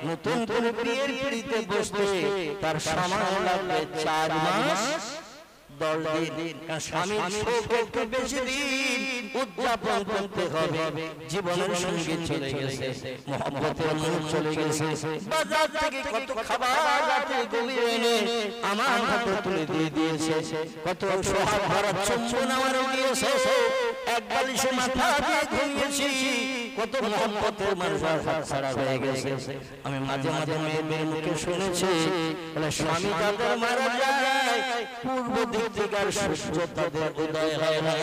নতুন করে বিয়ের পিড়িতে বসতে তার সময় লাগবে 4 মাস 10 দিন। স্বামীর শোক একটু বেশি দিন উদযাপন করতে হবে। জীবনের সঙ্গে চলে গেছে, মহব্বতের মন চলে গেছে, বাজার থেকে কত খাবার রাতে গলিয়ে এনে আমার হাতে তুলে দিয়ে দিয়েছে, কত সোহাগ ভরা চুম্বন আমার দিয়েছে, এক বালিশে মাথা দিয়ে ঘুমিয়েছি, কত মহব্বতের মানুষের হাত ছাড়া হয়ে গেছে। আমি মাঝে মাঝে মেয়ের মুখে শুনেছি, বলে স্বামী তাদের মারা যায়, পূর্ব দিক থেকে সূর্য তাদের উদয় হয় না,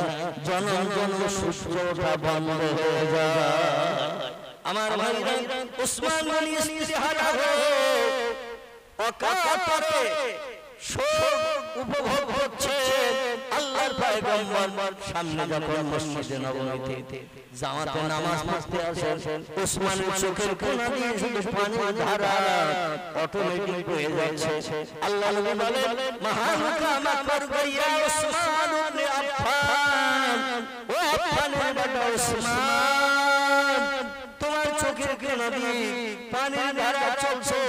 জনম জনম সূর্যটা বন্ধ হয়ে যায়। আমার ভাইরা উসমান গনি ইস্তিহারা হয়ে অকাতরে শোক উপভোগ করছে। আল্লাহর পয়গম্বর সামনে যখন মসজিদে নববীতে জামাতে নামাজ পড়তে আসেন, উসমানের চোখের কোণা দিয়ে শুধু পানির ধারা অটোমেটিক হয়ে যাচ্ছে। আল্লাহ নবী বলেন, মহাকাম আকবর গাইয়া উসমান ইবনে আফফান, ও আফফানের বেটা উসমান, তোমার চোখের কোণা দিয়ে পানির ধারা চলছে,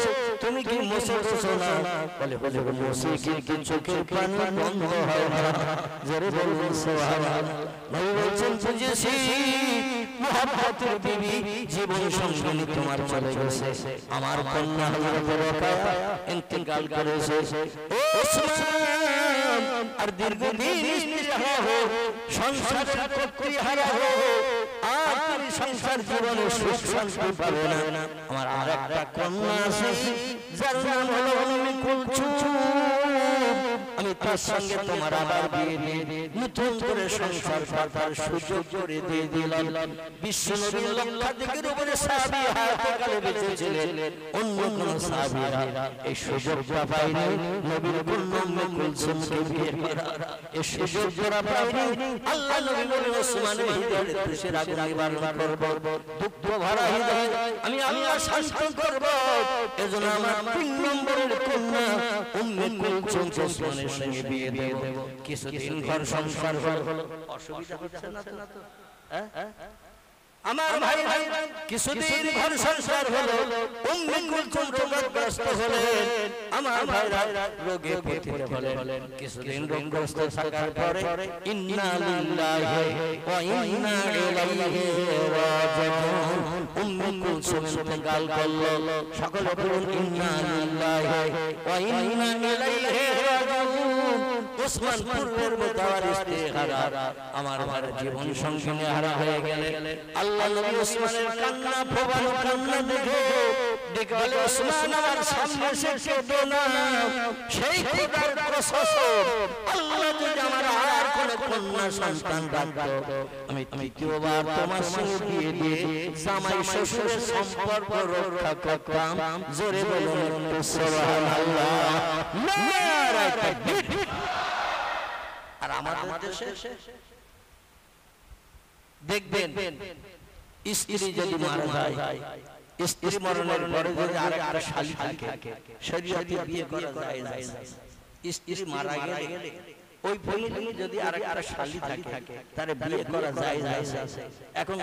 তুমি কি মুছে দিছো না? বলে হুজুর মুছে কি চোখের পানি বন্ধ হয় না? জোরে বলুন সুবহানাল্লাহ। নবী বলেন, বুঝেছি মুহাব্বতের বিবি জীবন সঙ্গিনী তোমার চলে গেছে, আমার কন্যা হযরত রোকায়া ইন্তেকাল করেছে। ও উসমান, আর দীর্ঘদিন স্ত্রীহারা হো, সংসারের কর্ত্রীহারা হো, আর তুমি সংসার জীবনে সুখ শান্তি পাবে না। আমার আরেকটা কন্যা আছে, যার নাম হলো উম্মে কুলসুম, আমি তার সঙ্গে তোমার আবার বিয়ে দিয়ে নতুন করে সংসার পাতার সুযোগ করে দিয়ে দিলাম। বিশ্ব নবীর লক্ষাধিকের উপরে সাহাবী হায়াতে বেঁচে ছিলেন, অন্য কোন সাহাবীরা এই সুযোগটা পায়নি নবীর কন্যা উম্মে কুলসুমকে বিয়ে করার। এই সুযোগ যারা পায়নি, আল্লাহ নবী বলেন ওসমানের হৃদয়ে খুশির আগুন নিবারণ করব, দুঃখ ভরা হৃদয় আমি আল্লাহ শান্ত করব। এজন্য আমার 3 নম্বরের কন্যা উম্মে কুলসুম ওসমানের সঙ্গে বিয়ে দেব। কিছুদিন ঘর সংসার হলো, অসুবিধা হচ্ছে না তো? আমার ভাই কিছুদিন ঘর সংসার হলো, উম্মে কুলসুম রোগগ্রস্ত হলেন। আমার ভাইরা রোগে পীড়িত হলেন। কিছুদিন রোগগ্রস্ত থাকার পরে ইন্না লিল্লাহি ওয়া ইন্না ইলাইহি রাজিউন, উম্মে কুলসুম ইন্তেকাল করলো। সকলে বলুন ইন্না লিল্লাহি ওয়া ইন্না ইলাইহি রাজিউন। উসমান পূর্বের মতো আর ইস্তেহারা আমার আমার জীবন সঙ্গিনী হারা হয়ে গেলেন। আল্লাহ নবী উসমানের কান্না প্রবাহ কান্না দেখে ডেকে বলে, উসমান আমার সামনে এসে কেঁদো না, সেই খোদার কসম আল্লাহ যদি আমার আর কোন কন্যা সন্তান রাখতো, আমি তৃতীয়বার তোমার সঙ্গে বিয়ে দিয়ে জামাই শ্বশুরের সম্পর্ক রক্ষা করতাম। জোরে বলুন সুবহানাল্লাহ, নারায়ে তাকবীর। আর আমাদের দেশে দেখবেন স্ত্রী যদি মারা যায়, স্ত্রী মরণের পরে যদি আরেকটা শালী থাকে, শরীয়তে বিয়ে করা যায় না। স্ত্রী মারা গেলে ওই ফ্যামিলি যদি আরেকটা শালী থাকে, তারে বিয়ে করা যায় না। এখন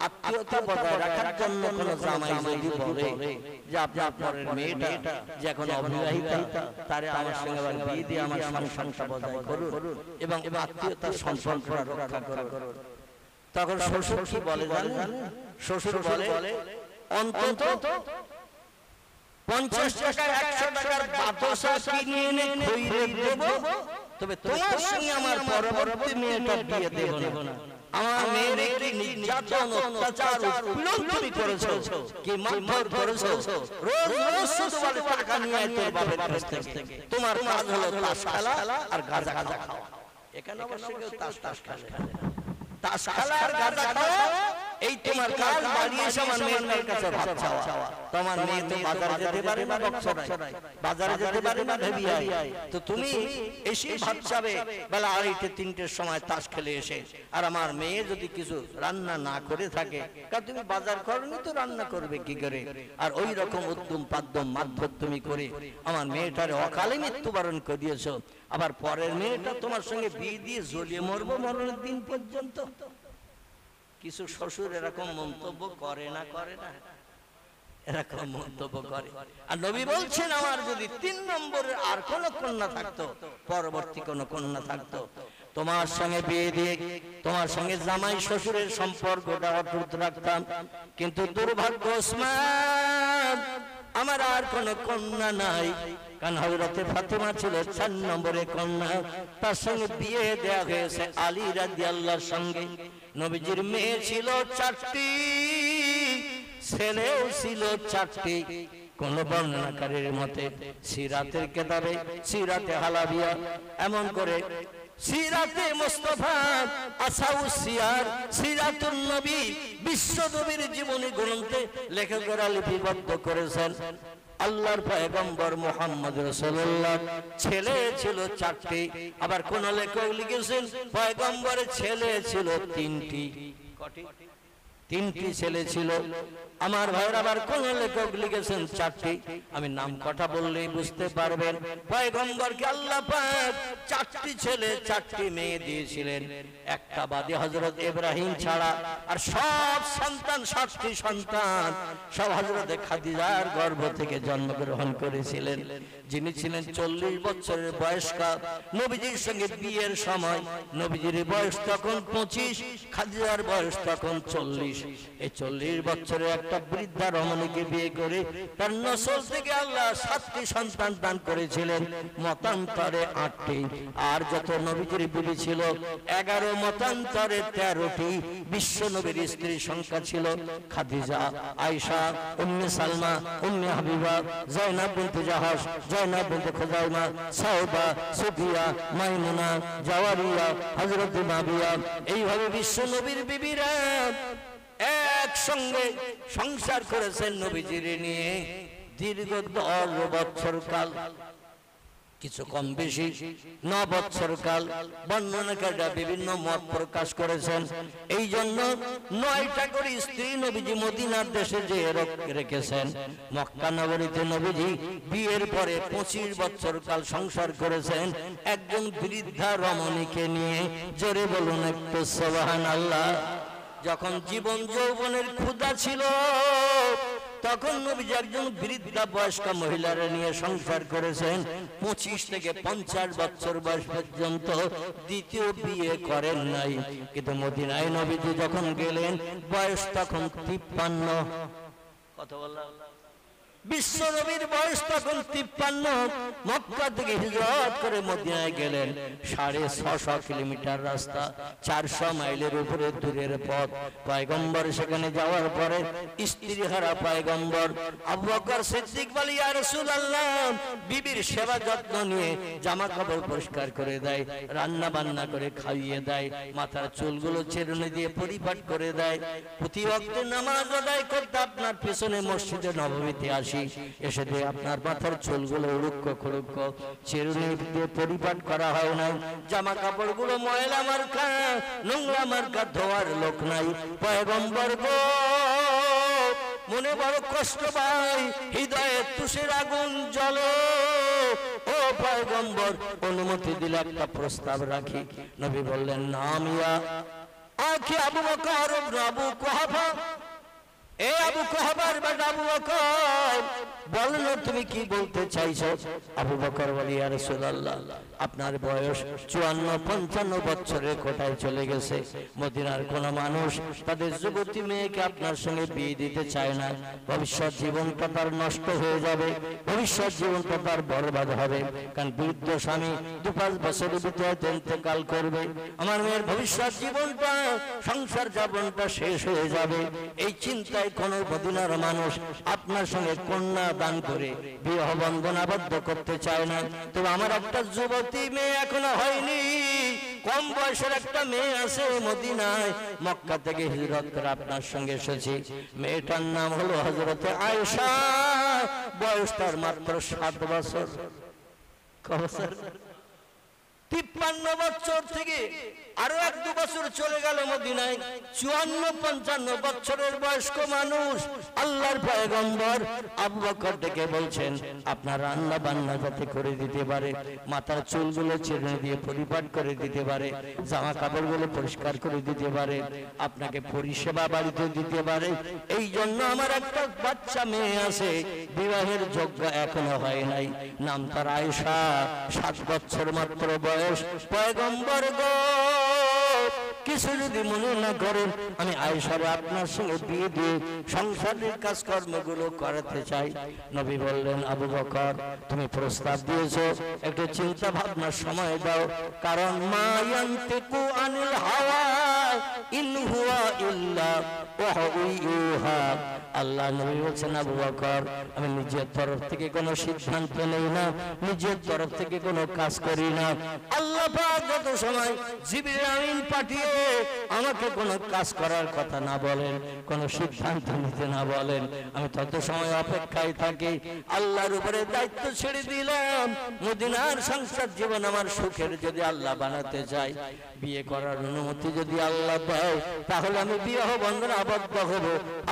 আত্মীয়তা বজায় রাখার জন্য কোন জামাই যদি বলে যে আপনি আপনার মেয়েটা যে এখন অবিবাহিতা, তারে আমার সঙ্গে বিয়ে দিয়ে আমার সংসার বজায় করুন এবং আত্মীয়তার সম্পর্ক রক্ষা করুন, তখন শ্বশুর কি বলে জানেন? শ্বশুর বলে অন্তত 50 টাকা 100 টাকার বাতাসা কিনে এনে খইরে দেব, তবে তোমার সঙ্গে আমার পরবর্তী মেয়েটা বিয়ে দেব না। আমার মেয়ের একটি নির্যাতন অত্যাচার উৎপীড়ন তুমি করেছো, কি মারধর করেছো, রোজ রোজ শুধু বলে টাকা নিয়ে আয় তোর বাপের কাছ থেকে, তোমার কাজ হলো তাস খেলা আর গাঁজা খাওয়া। এখানে অবশ্য কেউ তাস খেলে, তাস খেলা আর গাঁজা খাওয়া এই তোমার কাজ। বাড়িয়েছে আমার মেয়ের কাছে ভাত চাওয়া, তোমার মেয়ে তো বাজারে যেতে পারে না, বক্সরায় বাজারে যেতে পারে না, ভেবিয়ায়, তো তুমি এসে ভাত চাবে বেলা 2:30 3টের সময় তাস খেলে এসে। আর আমার মেয়ে যদি কিছু রান্না না করে থাকে, কারণ তুমি বাজার করনি তো রান্না করবে কি করে? আর ওই রকম উদ্যম পাদ্যম মাধ্যম তুমি করে আমার মেয়েটারে অকালে মৃত্যুবরণ করে দিয়েছো। আবার পরের মেয়েটা তোমার সঙ্গে বিয়ে দিয়ে জ্বলিয়ে মরবো মরণের দিন পর্যন্ত। কিছু শ্বশুর এরকম মন্তব্য করে না? এরকম মন্তব্য করে। আর নবী বলছেন আমার যদি 3 নম্বরের আর কোন কন্যা থাকতো, পরবর্তী কোন কন্যা থাকতো, তোমার সঙ্গে বিয়ে দিয়ে তোমার সঙ্গে জামাই শ্বশুরের সম্পর্কটা অটুট রাখতাম। কিন্তু দুর্ভাগ্য ওসমান, আমার আর কোন কন্যা নাই। কারণ হযরতে ফাতেমা ছিল 4 নম্বরের কন্যা, তার সঙ্গে বিয়ে দেয়া হয়েছে আলী রাদিয়াল্লাহর সঙ্গে। নবীজির মেয়ে ছিল 4টি, ছেলেও ছিল 4টি। কোন বর্ণনাকারীর মতে সিরাতের কিতাবে সিরাতে হালাবিয়া এমন করে সিরাতে মুস্তাফা, আসাউস সিয়ার, সিরাতুন নবী, বিশ্ব নবীর জীবনী গ্রন্থে লেখকেরা লিপিবদ্ধ করেছেন আল্লাহর পয়গম্বর মুহাম্মদ রাসূলুল্লাহ ছেলে ছিল 4টি। আবার কোন লেখক লিখেছেন পয়গম্বরের ছেলে ছিল 3টি। কটি? 3টি ছেলে ছিল। আমার ভাইয়ের আবার কোন লেখক লিখেছেন 4টি। আমি নাম কথা বললেই বুঝতে পারবেন পয়গম্বরকে আল্লাহ পাক 4টি ছেলে 4টি মেয়ে দিয়েছিলেন, একটা বাদে হযরত ইব্রাহিম ছাড়া। আর সব সন্তান 7টি সন্তান সব হযরত খাদিজার গর্ভ থেকে জন্মগ্রহণ করেছিলেন, যিনি ছিলেন 40 বছরের বয়স্কা। নবীজির সঙ্গে বিয়ের সময় নবীজির বয়স তখন 25, খাদিজার বয়স তখন 40। এই 40 বছরের একটা বৃদ্ধা রমণীকে বিয়ে করে তার নসল থেকে আল্লাহ 7টি সন্তান দান করেছিলেন, মতান্তরে 8টি। আর যত নবীজির বিবি ছিল 11, মতান্তরে 13টি। বিশ্ব নবীর স্ত্রী সংখ্যা ছিল খাদিজা, আয়েশা, উম্মে সালমা, উম্মে হাবিবা, যায়েনাব বিনতে জাহাশ, যায়েনাব বিনতে খুযাইমা, সাউদা, সুফিয়া, মাইমুনা, জাওয়ারিয়া, হযরত মাবিয়া। এইভাবে বিশ্ব নবীর বিবিরা একসঙ্গে সংসার করেছেন নবীজির নিয়ে দীর্ঘ 10 বছর কাল, কিছু কম বেশি 9 বছর কাল। বর্ণনাকারীরা বিভিন্ন মত প্রকাশ করেছেন। এই জন্য 9টা করে স্ত্রী নবীজি মদিনার দেশে যে রেখেছেন। মক্কা নগরীতে নবীজি বিয়ের পরে 25 বছর কাল সংসার করেছেন একজন বৃদ্ধা রমণীকে নিয়ে। জোরে বলুন একটু সুবহানাল্লাহ। যখন জীবন যৌবনের ক্ষুধা ছিল তখন নবীজি একজন বৃদ্ধা বয়স্কা মহিলার নিয়ে সংসার করেছেন। 25 থেকে 50 বছর বয়স পর্যন্ত দ্বিতীয় বিয়ে করেন নাই। কিন্তু মদিনায় নবীজি যখন গেলেন বয়স তখন 53। কথা বললাম, বিশ্ব নবীর বয়স তখন 53। মক্কা থেকে হিজরত করে মদিনায় গেলেন। 650 কিলোমিটার রাস্তা, 400 মাইলের উপরে দূরের পথ। পয়গম্বর সেখানে যাওয়ার পরে স্ত্রী হারা পয়গম্বর আবু বকর সিদ্দিক বলে, ইয়া রাসূলুল্লাহ, বিবির সেবা যত্ন নিয়ে জামা কাপড় পরিষ্কার করে দেয়, রান্না বান্না করে খাইয়ে দেয়, মাথার চুলগুলো চিরুনি দিয়ে পরিপাট করে দেয়। প্রতি ওয়াক্তে নামাজ আদায় করতে আপনার পেছনে মসজিদে নববীতে আসি, এসে দিয়ে আপনার মাথার চুলগুলো উড়ুক্ক খুড়ুক্ক চিরুনি দিয়ে পরিপাট করা হয় না, জামা কাপড়গুলো ময়লা মার্কা নোংরা মার্কা ধোয়ার লোক নাই। পয়গম্বর গো, মনে বড় কষ্ট পাই, হৃদয়ে তুষের আগুন জ্বলে। ও পয়গম্বর, অনুমতি দিলে একটা প্রস্তাব রাখি। নবী বললেন, নাম ইয়া আখি আবু বকর ইবনে আবু কুহাফা। এ আবু কুহাফার বেটা আবু বকর, বলেন তুমি কি বলতে চাইছো? আবু বকর বলে, ইয়া রাসূলুল্লাহ, আপনার বয়স 54-55 বছরের কোটায় চলে গেছে। মদিনার কোন মানুষ তাদের যুবতী মেয়েকে আপনার সঙ্গে বিয়ে দিতে চায় না। ভবিষ্যৎ জীবনটা তার নষ্ট হয়ে যাবে, ভবিষ্যৎ জীবনটা তার বরবাদ হবে। কারণ বৃদ্ধ স্বামী 2-5 বছরের ভিতরে ইন্তেকাল করবে। আমার মেয়ের ভবিষ্যৎ জীবনটা, সংসার জীবনটা শেষ হয়ে যাবে। এই চিন্তায় কোন মদিনার মানুষ আপনার সঙ্গে কন্যা দান করে বিবাহ বন্ধন আবদ্ধ করতে চায় না। তবে আমার একটা যুবতী মেয়ে এখনো হয়নি, কম বয়সের একটা মেয়ে আছে মদিনায়, মক্কা থেকে হিজরত করে আপনার সঙ্গে এসেছি। মেয়েটার নাম হলো হযরতে আয়েশা, বয়স তার মাত্র 7 বছর। 53 বছর থেকে আরো 1-2 বছর চলে গেল মদিনায়। 54-55 বছরের বয়স্ক মানুষ আল্লাহর পয়গম্বর আবু বকর ডেকে বলছেন, আপনার রান্না বান্না যাতে করে দিতে পারে, মাথার চুলগুলো ছেড়ে দিয়ে পরিপাট করে দিতে পারে, জামা কাপড়গুলো পরিষ্কার করে দিতে পারে, আপনাকে পরিষেবা বাড়িতে দিতে পারে, এই জন্য আমার একটা বাচ্চা মেয়ে আছে, বিবাহের যোগ্য এখনো হয় নাই, নাম তার আয়েশা, 7 বছর মাত্র বয়স। পয়গম্বর গো, কিছু যদি মনে না করেন, আমি আয়েশার আপনার সঙ্গে বিয়ে দিয়ে সংসারের কাজকর্মগুলো করাতে চাই। নবী বললেন, আবু বকর তুমি প্রস্তাব দিয়েছো, একটু চিন্তা ভাবনার সময় দাও, কারণ মা ইয়ান্তিকু আনিল হাওয়া ইন হুয়া ইল্লা ওয়াহয়ুহা। আল্লাহ নবী বলছেন, আবু বকর আমি নিজের তরফ থেকে কোনো সিদ্ধান্ত নেই না, নিজের তরফ থেকে কোনো কাজ করি না। আল্লাহ পাক যত সময় জিবরিল আমিন পাঠিয়ে আমাকে কোনো কাজ করার কথা না বলেন, কোনো সিদ্ধান্ত নিতে না বলেন, আমি তত সময় অপেক্ষায় থাকি। আল্লাহর উপরে দায়িত্ব ছেড়ে দিলাম। মদিনার সংসার জীবন আমার সুখের যদি আল্লাহ বানাতে চাই, বিয়ে করার অনুমতি যদি আল্লাহ দেয়, তাহলে আমি বিবাহ বন্ধনে আবদ্ধ হব,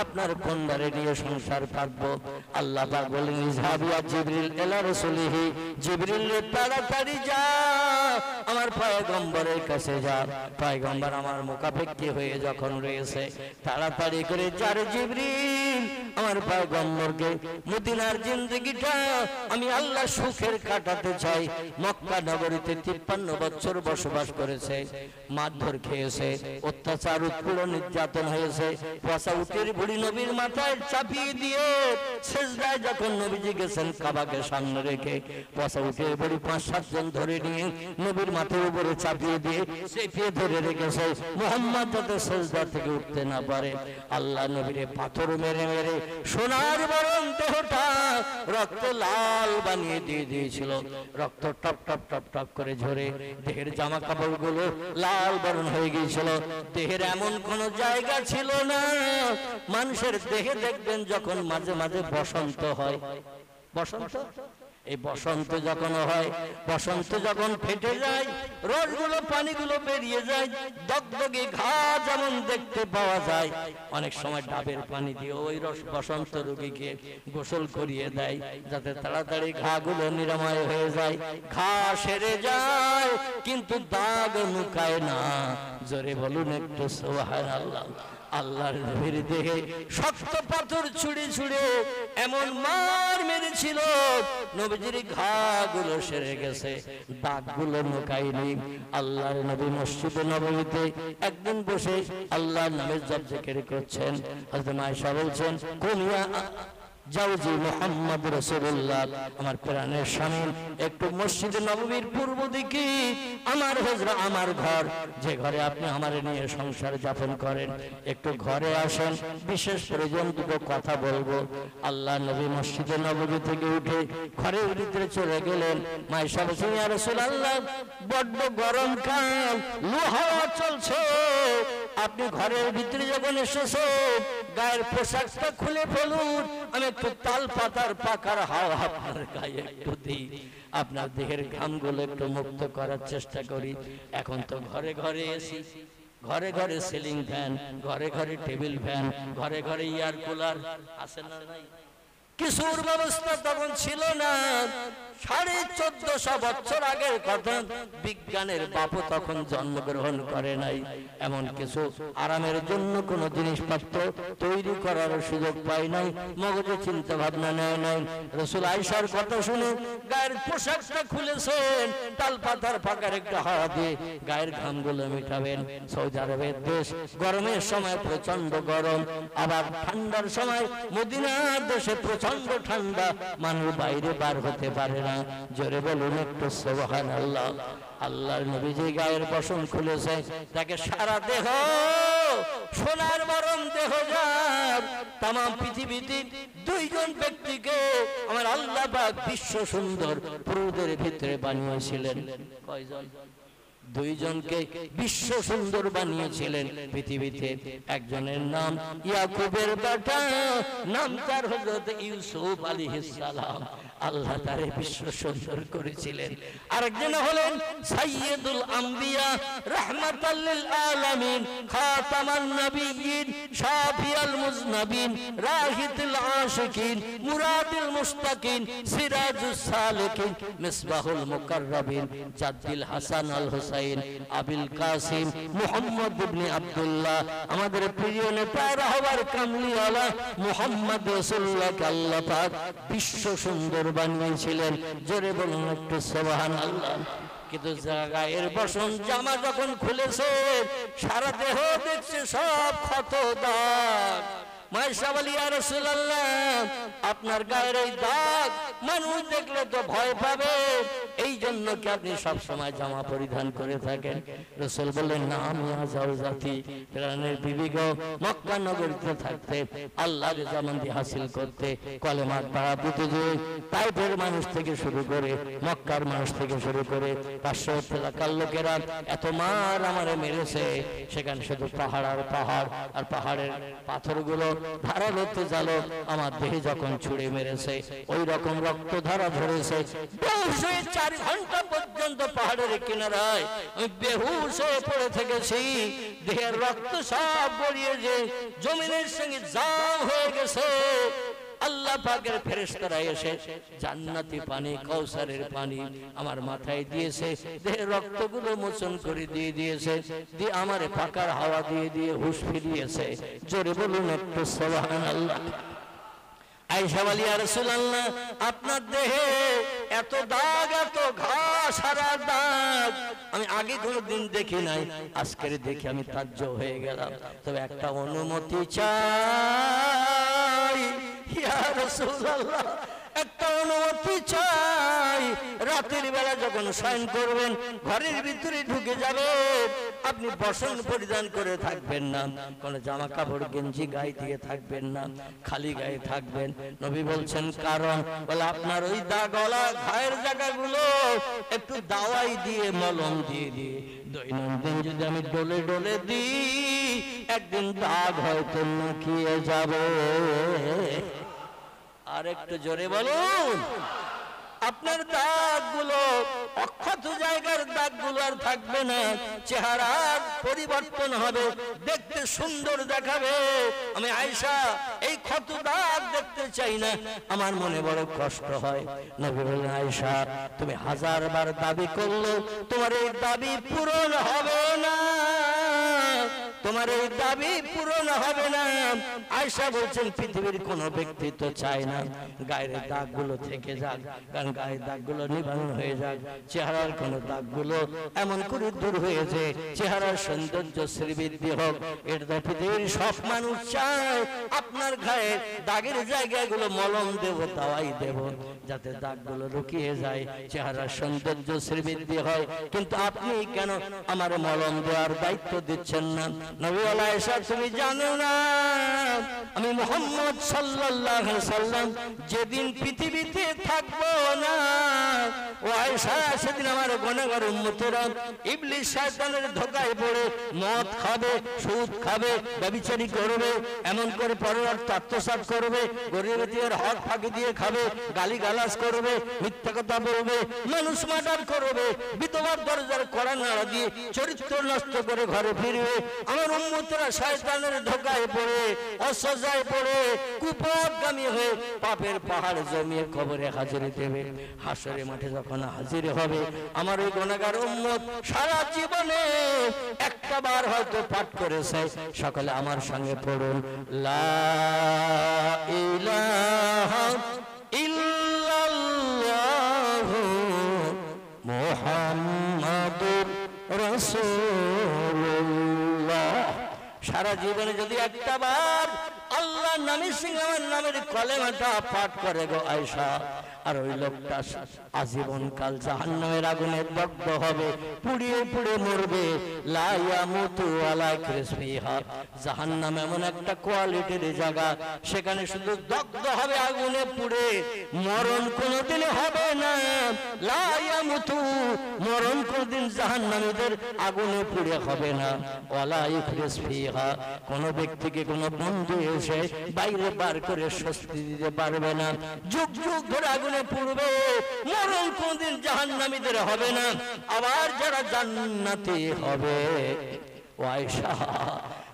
আপনার কন্যারে নিয়ে সংসার পাতবো। আল্লাহ পাক বলেন, ইযহাবিয়া জিবরিল ইলা রাসূলিহি, জিবরিল তাড়াতাড়ি যা আমার পয়গম্বরের কাছে যা। পয়গম্বর আমার মুখাপেক্ষী হয়ে যখন রয়েছে, তাড়াতাড়ি করে যার জিবরিল আমার পয়গম্বরকে মদিনার জিন্দেগিটা আমি আল্লাহ সুখের কাটাতে চাই। মক্কা নগরীতে 53 বছর বসবাস করেছে, মারধর খেয়েছে, অত্যাচার উৎপীড়ন নির্যাতন হয়েছে, পচা উটের ভুঁড়ি নবীর মাথায় চাপিয়ে দিয়ে সেজদায় যখন নবীজি গেছেন কাবাকে সামনে রেখে, পচা উটের ভুঁড়ি 5-7 জন ধরে নিয়ে নবীর মাথার উপরে চাপিয়ে দিয়ে চেপে ধরে রেখেছে, মুহাম্মদ যাতে সেজদা থেকে উঠতে না পারে। আল্লাহ নবীরে পাথর মেরে মেরে সোনার বরণ দেহটা রক্ত লাল বানিয়ে দিয়ে দিয়েছিল, রক্ত টপ টপ টপ টপ করে ঝরে দেহের জামা কাপড়গুলো লাল বরণ হয়ে গিয়েছিল। দেহের এমন কোন জায়গা ছিল না, মানুষের দেহে দেখবেন যখন মাঝে মাঝে বসন্ত হয়, বসন্ত, এই বসন্ত যখন হয়, বসন্ত যখন ফেটে যায়, রসগুলো পানিগুলো বেরিয়ে যায়, দগদগে ঘা যেমন দেখতে পাওয়া যায়, অনেক সময় ডাবের পানি দিয়ে ওই রস বসন্ত রোগীকে গোসল করিয়ে দেয়, যাতে তাড়াতাড়ি ঘাগুলো নিরাময় হয়ে যায়, ঘা সেরে যায়, কিন্তু দাগ নুকায় না। জোরে বলুন একটু সুবহানাল্লাহ। আল্লাহর নবীর দেহে শক্ত পাথর ছুঁড়ে ছুঁড়ে এমন মার মেরেছিল, নবীজির ঘাগুলো সেরে গেছে, দাগগুলো নুকায়নি। আল্লাহর নবী মসজিদে নববীতে একদিন বসে আল্লাহর নামে জপ জিকির করছেন। হযরত আয়েশা বলছেন, কুনিয়া জাওজি মুহাম্মদ রাসূলুল্লাহ, আমার প্রাণের স্বামী, একটু মসজিদে নববীর পূর্ব দিকে আমার হুজরা, আমার ঘর, যে ঘরে আপনি আমারে নিয়ে সংসার যাপন করেন, একটু ঘরে আসেন, বিশেষ প্রয়োজন দুটো কথা বলবো। আল্লাহ নবী মসজিদে নববী থেকে উঠে ঘরের ভিতরে চলে গেলেন। আয়েশা বলছেন, ইয়া রাসূলুল্লাহ, বড্ড গরম কাল, লু হাওয়া চলছে, আপনি ঘরের ভিতরে যখন এসেছেন গায়ের পোশাকটা খুলে ফেলুন, আমি একটু তাল পাতার পাকার হাওয়া আপনার গায়ে একটু দিই, আপনার দেহের ঘামগুলো একটু মুক্ত করার চেষ্টা করি। এখন তো ঘরে ঘরে এসি, ঘরে ঘরে সিলিং ফ্যান, ঘরে ঘরে টেবিল ফ্যান, ঘরে ঘরে এয়ার কুলার আছে না নাই? কিছুর ব্যবস্থা তখন ছিল না। 1450 বছর আগের কথা, বিজ্ঞানের বাপও তখন জন্মগ্রহণ করে নাই, এমন কিছু আরামের জন্য কোন জিনিসপত্র তৈরি করার সুযোগ পায় নাই, মগজে চিন্তা ভাবনা নেয় নাই। রাসূল আয়েশার কথা শুনে গায়ের পোশাকটা খুলেছেন, তাল পাতার ফাঁকার একটা হাওয়া দিয়ে গায়ের ঘামগুলো মিটাবেন। সৌদি আরবের দেশ, গরমের সময় প্রচন্ড গরম, আবার ঠান্ডার সময় মদিনার দেশে প্রচন্ড ঠান্ডা, মানুষ বাইরে বার হতে পারে না। জোরে বলুন একটু সুবহানাল্লাহ। আল্লাহর নবী যে গায়ের বসন খুলেছে, তাকে সারা দেহ সোনার বরণ দেহ যার, তাম পৃথিবীতে 2 জন ব্যক্তিকে আমার আল্লাহ পাক বিশ্ব সুন্দর পুরুদের ভিতরে বানিয়েছিলেন। কয়জন? দুইজনকে বিশ্ব সুন্দর বানিয়েছিলেন পৃথিবীতে। একজনের নাম ইয়াকুবের বেটা, নাম তার হযরত ইউসুফ আলাইহিস সালাম, আল্লাহ তারে বিশ্ব সুন্দর করেছিলেন। আরেকজন হলেন সাইয়্যিদুল আম্বিয়া রাহমাতাল লিল আলামিন, খাতামান নবিয়্যিন, শাফিয়াল মুজনাবিন, রাহিতুল আশিকিন, মুরাদুল মুস্তাকিন, সিরাজুস সালিকিন, মিসবাহুল মুকাররাবিন, জাদ্দিল হাসান আল হুসাইন, আবুল কাসিম মুহাম্মদ ইবনে আব্দুল্লাহ, আমাদের প্রিয় নেতা রাহবার কামলিওয়ালা মুহাম্মদ রাসূলুল্লাহকে আল্লাহ পাক বিশ্ব সুন্দর বানিয়েছিলেন। জোরে বলুন একটু সুবহানাল্লাহ। কিন্তু গায়ের বসন জামা যখন খুলেছে, সারা দেহ দেখছে সব ক্ষত দাগ। মায়েশা বলি, ইয়া রাসূলুল্লাহ, আপনার গায়ের এই দাগ মানুষ দেখলে তো ভয় পাবে, এই জন্য কি আপনি সব সময় জামা পরিধান করে থাকেন? রাসূল বললেন, না, আমি আযাও জাতি প্রাণের বিবি গো, মক্কা নগরীতে থাকতে আল্লাহর জামানদি হাসিল করতে কলেমা পাড়া দিতে যে তাইফের মানুষ থেকে শুরু করে মক্কার মানুষ থেকে শুরু করে 500 এলাকার লোকেরা এত মার আমারে মেরেছে, সেখানে শুধু পাহাড় আর পাহাড়, আর পাহাড়ের পাথরগুলো ধারালো তেজালো আমার দেহে যখন ছুঁড়ে মেরেছে, ওই রকম রক্ত ধারা ধরেছে। বেহুশ হয়ে 4 ঘন্টা পর্যন্ত পাহাড়ের কিনারায় আমি বেহুশ হয়ে পড়ে থেকেছি। দেহের রক্ত সব গড়িয়ে যে জমিনের সঙ্গে জাম হয়ে গেছে। আল্লাহ পাকের ফেরেশতারা এসে জান্নাতি পানি, কাউসারের পানি আমার মাথায় দিয়েছে, দেহের রক্তগুলো মোচন করে দিয়ে দিয়েছে, দিয়ে আমারে পাকার হাওয়া দিয়ে দিয়ে হুঁশ ফিরিয়েছে। জোরে বলুন একটু সুবহানাল্লাহ। আয়েশা বলি, ইয়া রাসূলুল্লাহ, আপনার দেহে এত দাগ, এত ঘা, সারা দাগ আমি আগে কোনোদিন দেখি নাই, আজকের দেখে আমি তাজ্জব হয়ে গেলাম। তবে একটা অনুমতি চাই ইয়া রাসূলুল্লাহ, একটা অনুমতি চাই। রাতের বেলা যখন শয়ন করবেন, ঘরের ভিতরে ঢুকে যাবে, আপনি বসন পরিধান করে থাকবেন না, কোনো জামা কাপড় গেঞ্জি গায়ে দিয়ে থাকবেন না, খালি গায়ে থাকবেন। নবী বলছেন কারণ, বলে আপনার ওই দাগওয়ালা ঘায়ের জায়গাগুলো একটু দাওয়াই দিয়ে, মলম দিয়ে দিয়ে দৈনন্দিন যদি আমি ডলে ডলে দিই, একদিন দাগ হয়তো লুকিয়ে যাবে। আর একটু জোরে বলুন। আপনার দাগগুলো, অক্ষত জায়গার দাগগুলো আর থাকবে না, চেহারা পরিবর্তন হবে, দেখতে সুন্দর দেখাবে। আমি আয়েশা এই ক্ষত দাগ দেখতে চাই না, আমার মনে বড় কষ্ট হয়। নবী বললেন, আয়েশা তুমি 1000 বার দাবি করলে তোমার এই দাবি পূরণ হবে না, তোমার এই দাবি পূরণ হবে না। আয়েশা বলছেন, পৃথিবীর কোন ব্যক্তি তো চায় না গায়ের দাগগুলো থেকে যাক, কারণ গায়ের দাগগুলো নিবারণ হয়ে যাক, চেহারার কোন দাগগুলো এমন করে দূর হয়েছে, চেহারার সৌন্দর্য শ্রীবৃদ্ধি হোক। এটা পৃথিবীর সব মানুষ চায়। আপনার গায়ে দাগের জায়গাগুলো মলম দেব, দাওয়াই দেব, যাতে দাগগুলো লুকিয়ে যায়, চেহারার সৌন্দর্য শ্রীবৃদ্ধি হয়। কিন্তু আপনি কেন আমার মলম দেওয়ার দায়িত্ব দিচ্ছেন না? নবী বলেন, আয়েশা তুমি জানো না, আমি মুহাম্মদ সাল্লাল্লাহু আলাইহি সাল্লাম যেদিন পৃথিবীতে থাকবো না, ও আয়েশা সেদিন আমার গুনাহগার উম্মতেরা ইবলিস শয়তানের ধোঁকায় পড়ে মদ খাবে, সুদ খাবে, ব্যভিচারী করবে, এমন করে পরের আত্মসাৎ করবে, গরিবের হক ফাঁকি দিয়ে খাবে, গালিগালাজ করবে, মিথ্যা কথা বলবে, মানুষ মার্ডার করবে, বিধবার দরজার কড়া নাড়া দিয়ে চরিত্র নষ্ট করে ঘরে ফিরবে। আমার উম্মতেরা শয়তানের ধোঁকায় পড়ে, অসজায় পড়ে, কুপথগামী হয়ে পাপের পাহাড় জমিয়ে কবরে হাজিরি দেবে। হাসরে মাঠে যখন হাজির হবে, আমার ওই গুনাহগার উম্মত সারা জীবনে একটা বার হয়তো পাঠ করেছে। সকলে আমার সঙ্গে পড়ুন, লা ইলাহা ইল্লাল্লাহু মুহাম্মাদুর রাসূলুল্লাহ। সারা জীবনে যদি একটা বার আল্লাহর নামের সঙ্গে আমার নামের কলেমাটা পাঠ করে গো আয়েশা, আর ওই লোকটা আজীবন কাল জাহান্নামের আগুনে দগ্ধ হবে, পুড়িয়ে পুড়ে মরবে। লা ইয়ামুতু ওয়ালা ইয়াসফিহা। জাহান্নাম এমন একটা কোয়ালিটির জায়গা, সেখানে শুধু দগ্ধ হবে আগুনে পুড়ে, মরণ কোনোদিন হবে না। লা ইয়ামুতু, মরণ কোনোদিন জাহান্নামীদের আগুনে পুড়ে হবে না। ওয়ালা ইয়াসফিহা, কোন ব্যক্তিকে কোন বন্ধু এসে বাইরে বার করে স্বস্তি দিতে পারবে না। যুগ যুগ ধরে আগুনে পুড়বে, মরণ কোনদিন জাহান্নামীদের হবে না। আবার যারা জান্নাতি হবে, ওয়াইশা,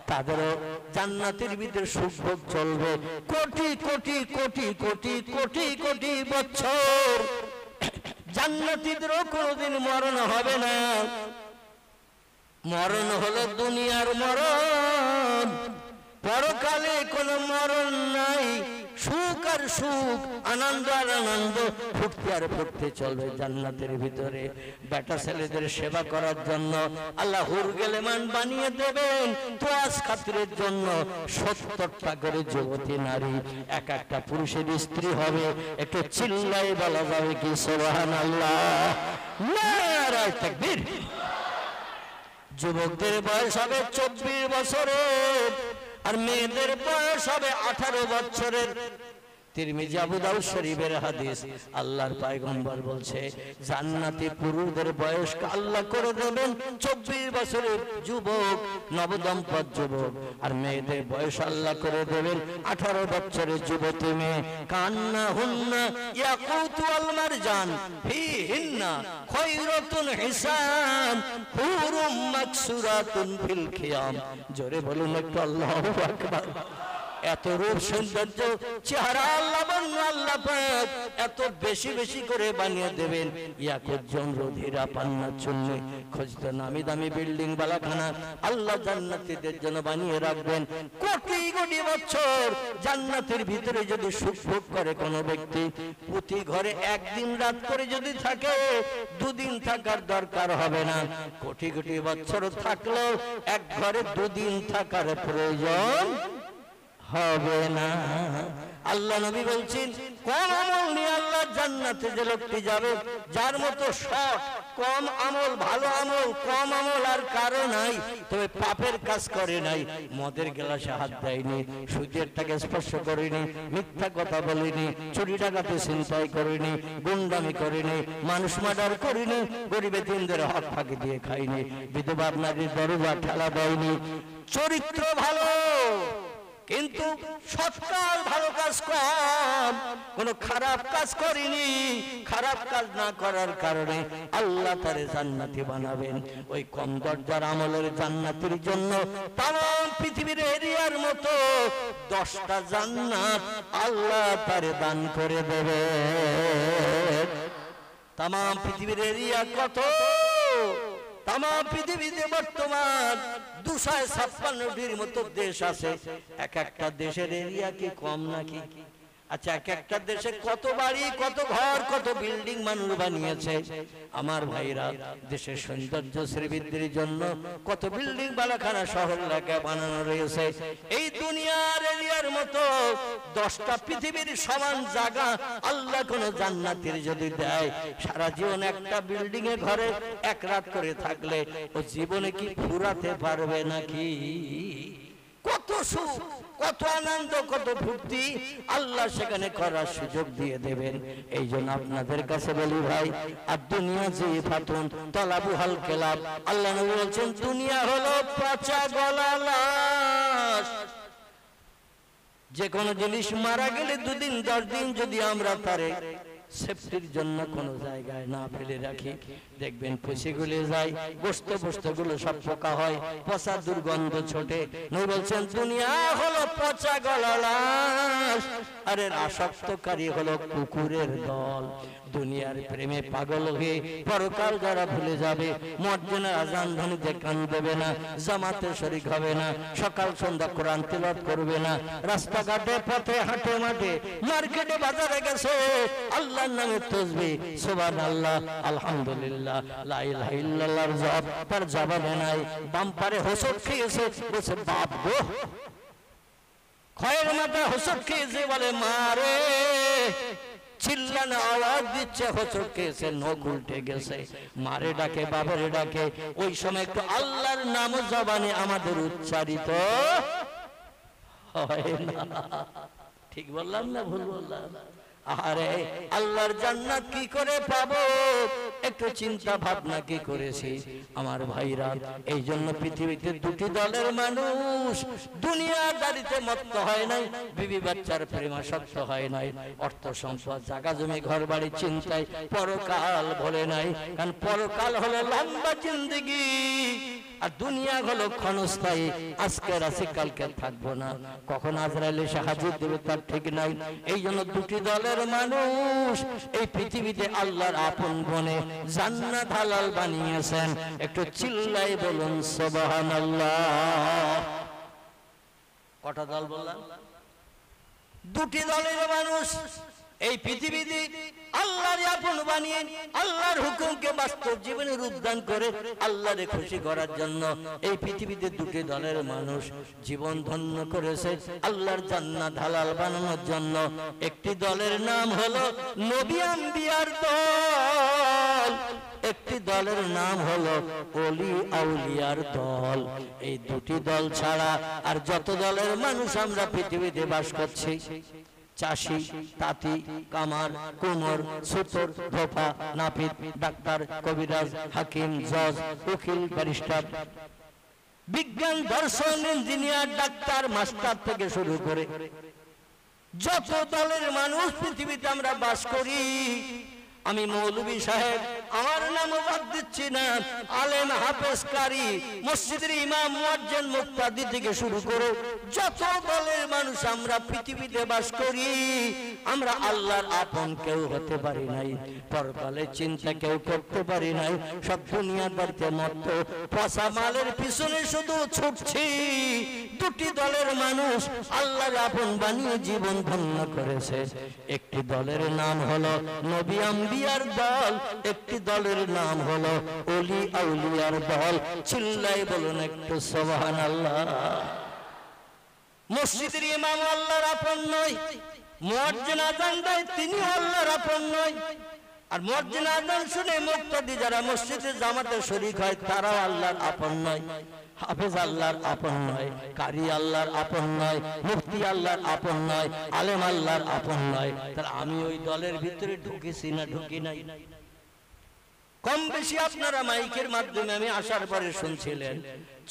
তাদেরও জান্নাতের ভিতরে সুখ ভোগ চলবে কোটি কোটি কোটি কোটি কোটি কোটি বছর। জান্নাতীদেরও কোনদিন মরণ হবে না। মরণ হলো দুনিয়ার মরণ, পরকালে কোনো মরণ নাই। সুখ আর সুখ, আনন্দ আর আনন্দ ফুটতে আর ফুটতে চলবে জান্নাতের ভিতরে। বেটা ছেলেদের সেবা করার জন্য আল্লাহ হুর গেলেমান বানিয়ে দেবেন। তো আজ খাতিরের জন্য 70টা করে যুবতী নারী এক একটা পুরুষের স্ত্রী হবে। একটু চিল্লাই বলা যাবে কি সুবহানাল্লাহ, নারায়ে তাকবীর। যুবকদের বয়স হবে 24 বছরের, আর মেয়েদের বয়স হবে 18 বছরের। তিরমিজি আবু দাউদ শরীফের হাদিস। আল্লাহর পয়গম্বর বলছে, জান্নাতি পুরুষদের বয়স আল্লাহ করে দেবেন 24 বছরের যুবক, নবদম্পত যুবক, আর মেয়েদের বয়স আল্লাহ করে দেবেন 18 বছরের যুবতী মেয়ে। কান্না হুন্না ইয়াকুত ওয়াল মারজান ফিহিন্না খায়রাতুন হিসান হুরুম মাকসুরাতুন ফিল খিয়াম। জোরে বলুন একটু আল্লাহু আকবার। এত রূপ সৌন্দর্য চেহারা আল্লাহ আল্লাহ পাক এত বেশি বেশি করে বানিয়ে দেবেন। ইয়াকুত জমরুদ হীরা পান্না চুন্নি খোঁজতে নামি দামি বিল্ডিং বালাখানা আল্লাহ জান্নাতীদের জন্য বানিয়ে রাখবেন। কোটি কোটি বছর জান্নাতের ভিতরে যদি সুখ ভোগ করে কোনো ব্যক্তি, প্রতি ঘরে একদিন রাত করে যদি থাকে, 2 দিন থাকার দরকার হবে না। কোটি কোটি বছর থাকলেও এক ঘরে 2 দিন থাকার প্রয়োজন হবে না। আল্লাহ নবী বলছেন, কম আমল নিয়ে আল্লাহ জান্নাতে যে লোকটি যাবে, যার মতো শর্ট কম আমল, ভালো আমল, কম আমল আর কারো নাই। তবে পাপের কাজ করে নাই, মদের গ্লাসে হাত দেয়নি, সুদের টাকা স্পর্শ করেনি, মিথ্যা কথা বলেনি, চুরি ডাকাতি ছিনতাই করেনি, গুন্ডামি করেনি, মানুষ মার্ডার করেনি, গরিব এতিমদের হক ফাঁকি দিয়ে খায়নি, বিধবা নারীর দরজা ঠেলা দেয়নি। চরিত্র ভালো, কিন্তু সৎকার ভালো কাজ কম, কোন খারাপ কাজ করেনি। খারাপ কাজ না করার কারণে আল্লাহ তারে জান্নাতি বানাবেন। ওই কম দরজার আমলের জান্নাতের জন্য তাম পৃথিবীর এরিয়ার মতো 10টা জান্নাত আল্লাহ তারে দান করে দেবে। তাম পৃথিবীর এরিয়া কত? তাম পৃথিবীতে বর্তমান 256টির মতো দেশ আছে। এক একটা দেশের এরিয়া কি কম নাকি? আচ্ছা, এক একটা দেশে কত বাড়ি, কত ঘর, কত বিল্ডিং মানুষ বানিয়েছে। আমার ভাইরা, দেশের সৌন্দর্য শ্রীবৃদ্ধির জন্য কত বিল্ডিং বালাখানা শহর এলাকায় বানানো রয়েছে। এই দুনিয়ার এরিয়ার মতো 10টা পৃথিবীর সমান জায়গা আল্লাহ কোন জান্নাতের যদি দেয়, সারা জীবন একটা বিল্ডিং এ ঘরে 1 রাত করে থাকলে ও জীবনে কি ফুরাতে পারবে নাকি? কত সুখ, কত আনন্দ, কত ফুর্তি আল্লাহ সেখানে করার সুযোগ দিয়ে দেবেন। এই জন্য আপনাদের কাছে বলি ভাই, আর দুনিয়া যে ফাতুন তলাবু হাল কেলাব। আল্লাহ নবী বলছেন, দুনিয়া হলো পচা গলা লাশ। যে কোনো জিনিস মারা গেলে 2 দিন 10 দিন যদি আমরা তারে সেফটির জন্য কোন জায়গায় না ফেলে রাখি, দেখবেন পচে গলে যায়, গোস্ত গুলো সব পোকা হয়, পচা দুর্গন্ধ ছোটে। নবী বলছেন, দুনিয়া হলো পচা গলা লাশ, আর এর আসক্তকারী হলো কুকুরের দল। দুনিয়ার প্রেমে পাগল হয়ে পরকাল যারা ভুলে যাবে, মসজিদের আজান ধ্বনিতে কান দেবে না, জামাতে শরীক হবে না, সকাল সন্ধ্যা কোরআন তিলাওয়াত করবে না, রাস্তাঘাটে পথে হাটে মাঠে মার্কেটে বাজারে গেছে আল্লাহর নামে তাসবিহ সুবহানাল্লাহ আলহামদুলিল্লাহ লা ইলাহা ইল্লাল্লাহর জপ তার জবানে নাই, বাম্পারে হোঁচট খেয়েছে, বলছে বাপ গো, খয়ের মাথা হোঁচট খেয়েছে, বলে মা রে চিল্লানো আওয়াজ দিচ্ছে, হচকেছে, নখ উল্টে গেছে, মারে ডাকে, বাবারে ডাকে। ওই সময় একটু আল্লাহর নাম জবানে আমাদের উচ্চারিত হয় না। ঠিক বললাম না ভুল বললাম? আরে আল্লাহর জান্নাত কি করে পাবো, একটু চিন্তা ভাবনা কি করেছি আমার ভাইরা? এই জন্য পৃথিবীতে দুটি দলের মানুষ, দুনিয়াদারিতে মত্ত হয় নাই, বিবি বাচ্চার প্রেমাসক্ত হয় নাই, অর্থ সম্পদ জায়গা জমি ঘর বাড়ি চিন্তায় পরকাল ভোলে নাই। কারণ পরকাল হলো লম্বা জিন্দেগি, আর দুনিয়া হলো ক্ষণস্থায়ী, আজকের আছে কালকে থাকবো না, কখন আজরাইল এসে হাজির দেবে তার ঠিক নাই। এই জন্য দুটি দলের মানুষ এই পৃথিবীতে আল্লাহর আপন বনে জান্নাত হালাল বানিয়েছেন। একটু চিল্লাই বলুন সুবহানাল্লাহ। কটা দল বললাম? দুটি দলের মানুষ এই পৃথিবীতে আল্লাহর আপন বানিয়ে আল্লাহর হুকুমকে বাস্তব জীবনে রূপদান করে আল্লাহরে খুশি করার জন্য এই পৃথিবীতে দুটি দলের মানুষ জীবন ধন্য করেছে আল্লাহর জান্নাত হালাল বানানোর জন্য। একটি দলের নাম হলো নবী আম্বিয়ার দল, একটি দলের নাম হলো ওলি আউলিয়ার দল। এই দুটি দল ছাড়া আর যত দলের মানুষ আমরা পৃথিবীতে বাস করছি, চাষি, তাঁতি, কামার, কুমোর, সুতর, ধোপা, নাপিত, ডাক্তার, কবিরাজ, হাকিম, জজ, উকিল, ব্যারিস্টার, বিজ্ঞান, দর্শন, ইঞ্জিনিয়ার, ডাক্তার, মাস্টার থেকে শুরু করে যত দলের মানুষ পৃথিবীতে আমরা বাস করি, আমি মৌলভী সাহেব আমার নাম বাদ দিচ্ছি না, আলেম, হাফেজ, কারি, মসজিদের ইমাম, মুয়াজ্জিন, মুক্তাদি থেকে শুরু করে যত দলের মানুষ আমরা পৃথিবীতে বাস করি, আমরা আল্লাহর আপন কেউ হতে পারি নাই, পরকালের চিন্তা কেউ করতে পারি নাই। সব দুনিয়াদারিতে মত্ত পচা মালের পিছনে শুধু ছুটছি। দুটি দলের মানুষ আল্লাহর আপন বানিয়ে জীবন ধন্য করেছে। একটি দলের নাম হলো নবী আম্বিয়ার দল, একটি দলের নাম হলো ওলি আউলিয়ার দল। চিল্লাই বলুন একটু সুবহানাল্লাহ। মসজিদের ইমাম আল্লাহর আপন নয়, মুয়াজ্জিন আযান দেয় তিনি আল্লাহর আপন নয়, আর মুয়াজ্জিন আযান শুনে মুক্তাদি যারা মসজিদে জামাতে শরীক হয় তারাও আল্লাহর আপন নয়। হাফেজ আল্লাহর আপন নয়, কারি আল্লাহর আপন নয়, মুফতি আল্লাহর আপন নয়, আলেম আল্লাহর আপন নয়। তাহলে আমি ওই দলের ভিতরে ঢুকেছি না ঢুকি নাই? কম বেশি আপনারা মাইকের মাধ্যমে আমি আসার পরে শুনছিলেন।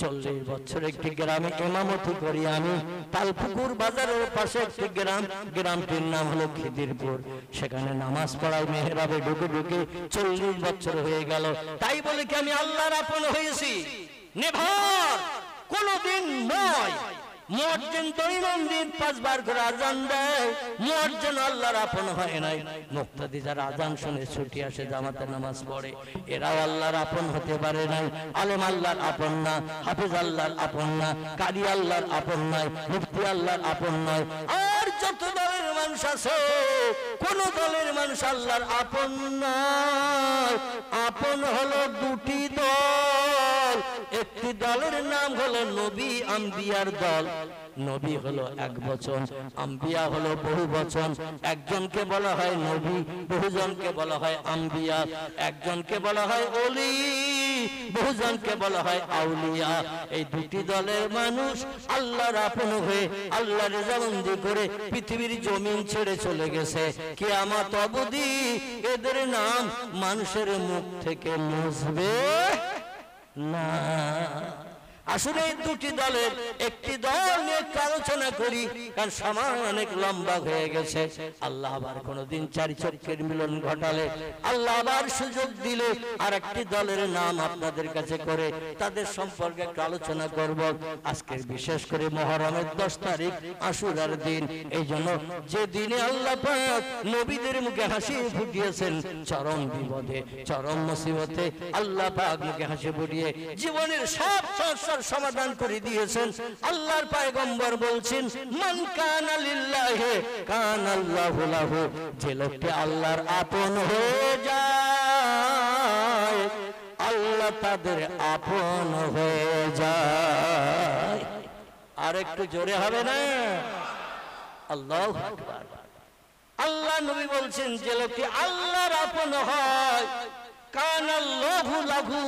40 বছর একটি গ্রামে ইমামতি করি আমি, তালপুকুর বাজারের পাশে একটি গ্রাম, গ্রামটির নাম হলো খিদিরপুর। সেখানে নামাজ পড়াই মেহরাবে ঢুকে ঢুকে 40 বছর হয়ে গেল। তাই বলে কি আমি আল্লাহর আপন হয়েছি? নেভার, কোনদিন নয়। মুয়াজ্জিন দৈনন্দিন 5 বার করে আযান দেয়, মুয়াজ্জিন আল্লাহর আপন হয় নাই। মুক্তাদি যারা আযান শুনে ছুটি আসে জামাতে নামাজ পড়ে, এরাও আল্লাহর আপন হতে পারে নাই। আলেম আল্লাহর আপন না, হাফেজ আল্লাহর আপন না, কারি আল্লাহর আপন নয়, মুফতি আল্লাহর আপন নয়। আর যত দলের মানুষ আছে, কোন দলের মানুষ আল্লাহর আপন নয়। আপন হলো দুটি দল। একটি দলের নাম হলো নবী আম্বিয়ার দল। নবী হলো এক বচন, আম্বিয়া হলো বহু বচন। একজনকে বলা হয় নবী, বহুজনকে বলা হয় আম্বিয়া। একজনকে বলা হয় ওলি, বহুজনকে বলা হয় আউলিয়া। এই দুটি দলের মানুষ আল্লাহর আপন হয়ে আল্লাহর রেজামন্দি করে পৃথিবীর জমিন ছেড়ে চলে গেছে। কিয়ামত অবধি এদের নাম মানুষের মুখ থেকে মুছবে না। আসলে এই দুটি দলের একটি দল নিয়ে আলোচনা করি, কারণ সময় অনেক লম্বা হয়ে গেছে। আল্লাহ আবার কোনদিন 4 চক্ষের মিলন ঘটালে, আল্লাহ আবার সুযোগ দিলে আর একটি দলের নাম আপনাদের কাছে করে তাদের সম্পর্কে একটু আলোচনা করব। আজকের বিশেষ করে মুহররমের 10 তারিখ আশুরার দিন। এই জন্য যে দিনে আল্লাহ পাক নবীদের মুখে হাসি ফুটিয়েছেন, চরম বিপদে চরম মুসিবতে আল্লাহ পাক মুখে হাসি ফুটিয়ে জীবনের সব সমস্যার সমাধান করে দিয়েছেন। আল্লাহর পয়গম্বর বলছেন, মান কানা লিল্লাহি কানাল্লাহু লাহু। যে লোকটি আল্লাহর আপন হয়ে যায়, আল্লাহ তাদের আপন হয়ে যায়। আর একটু জোরে হবে না? আল্লাহু আকবার। আল্লাহ নবী বলছেন যে লোকটি আল্লাহর আপন হয় কানাল্লাহু লাহু,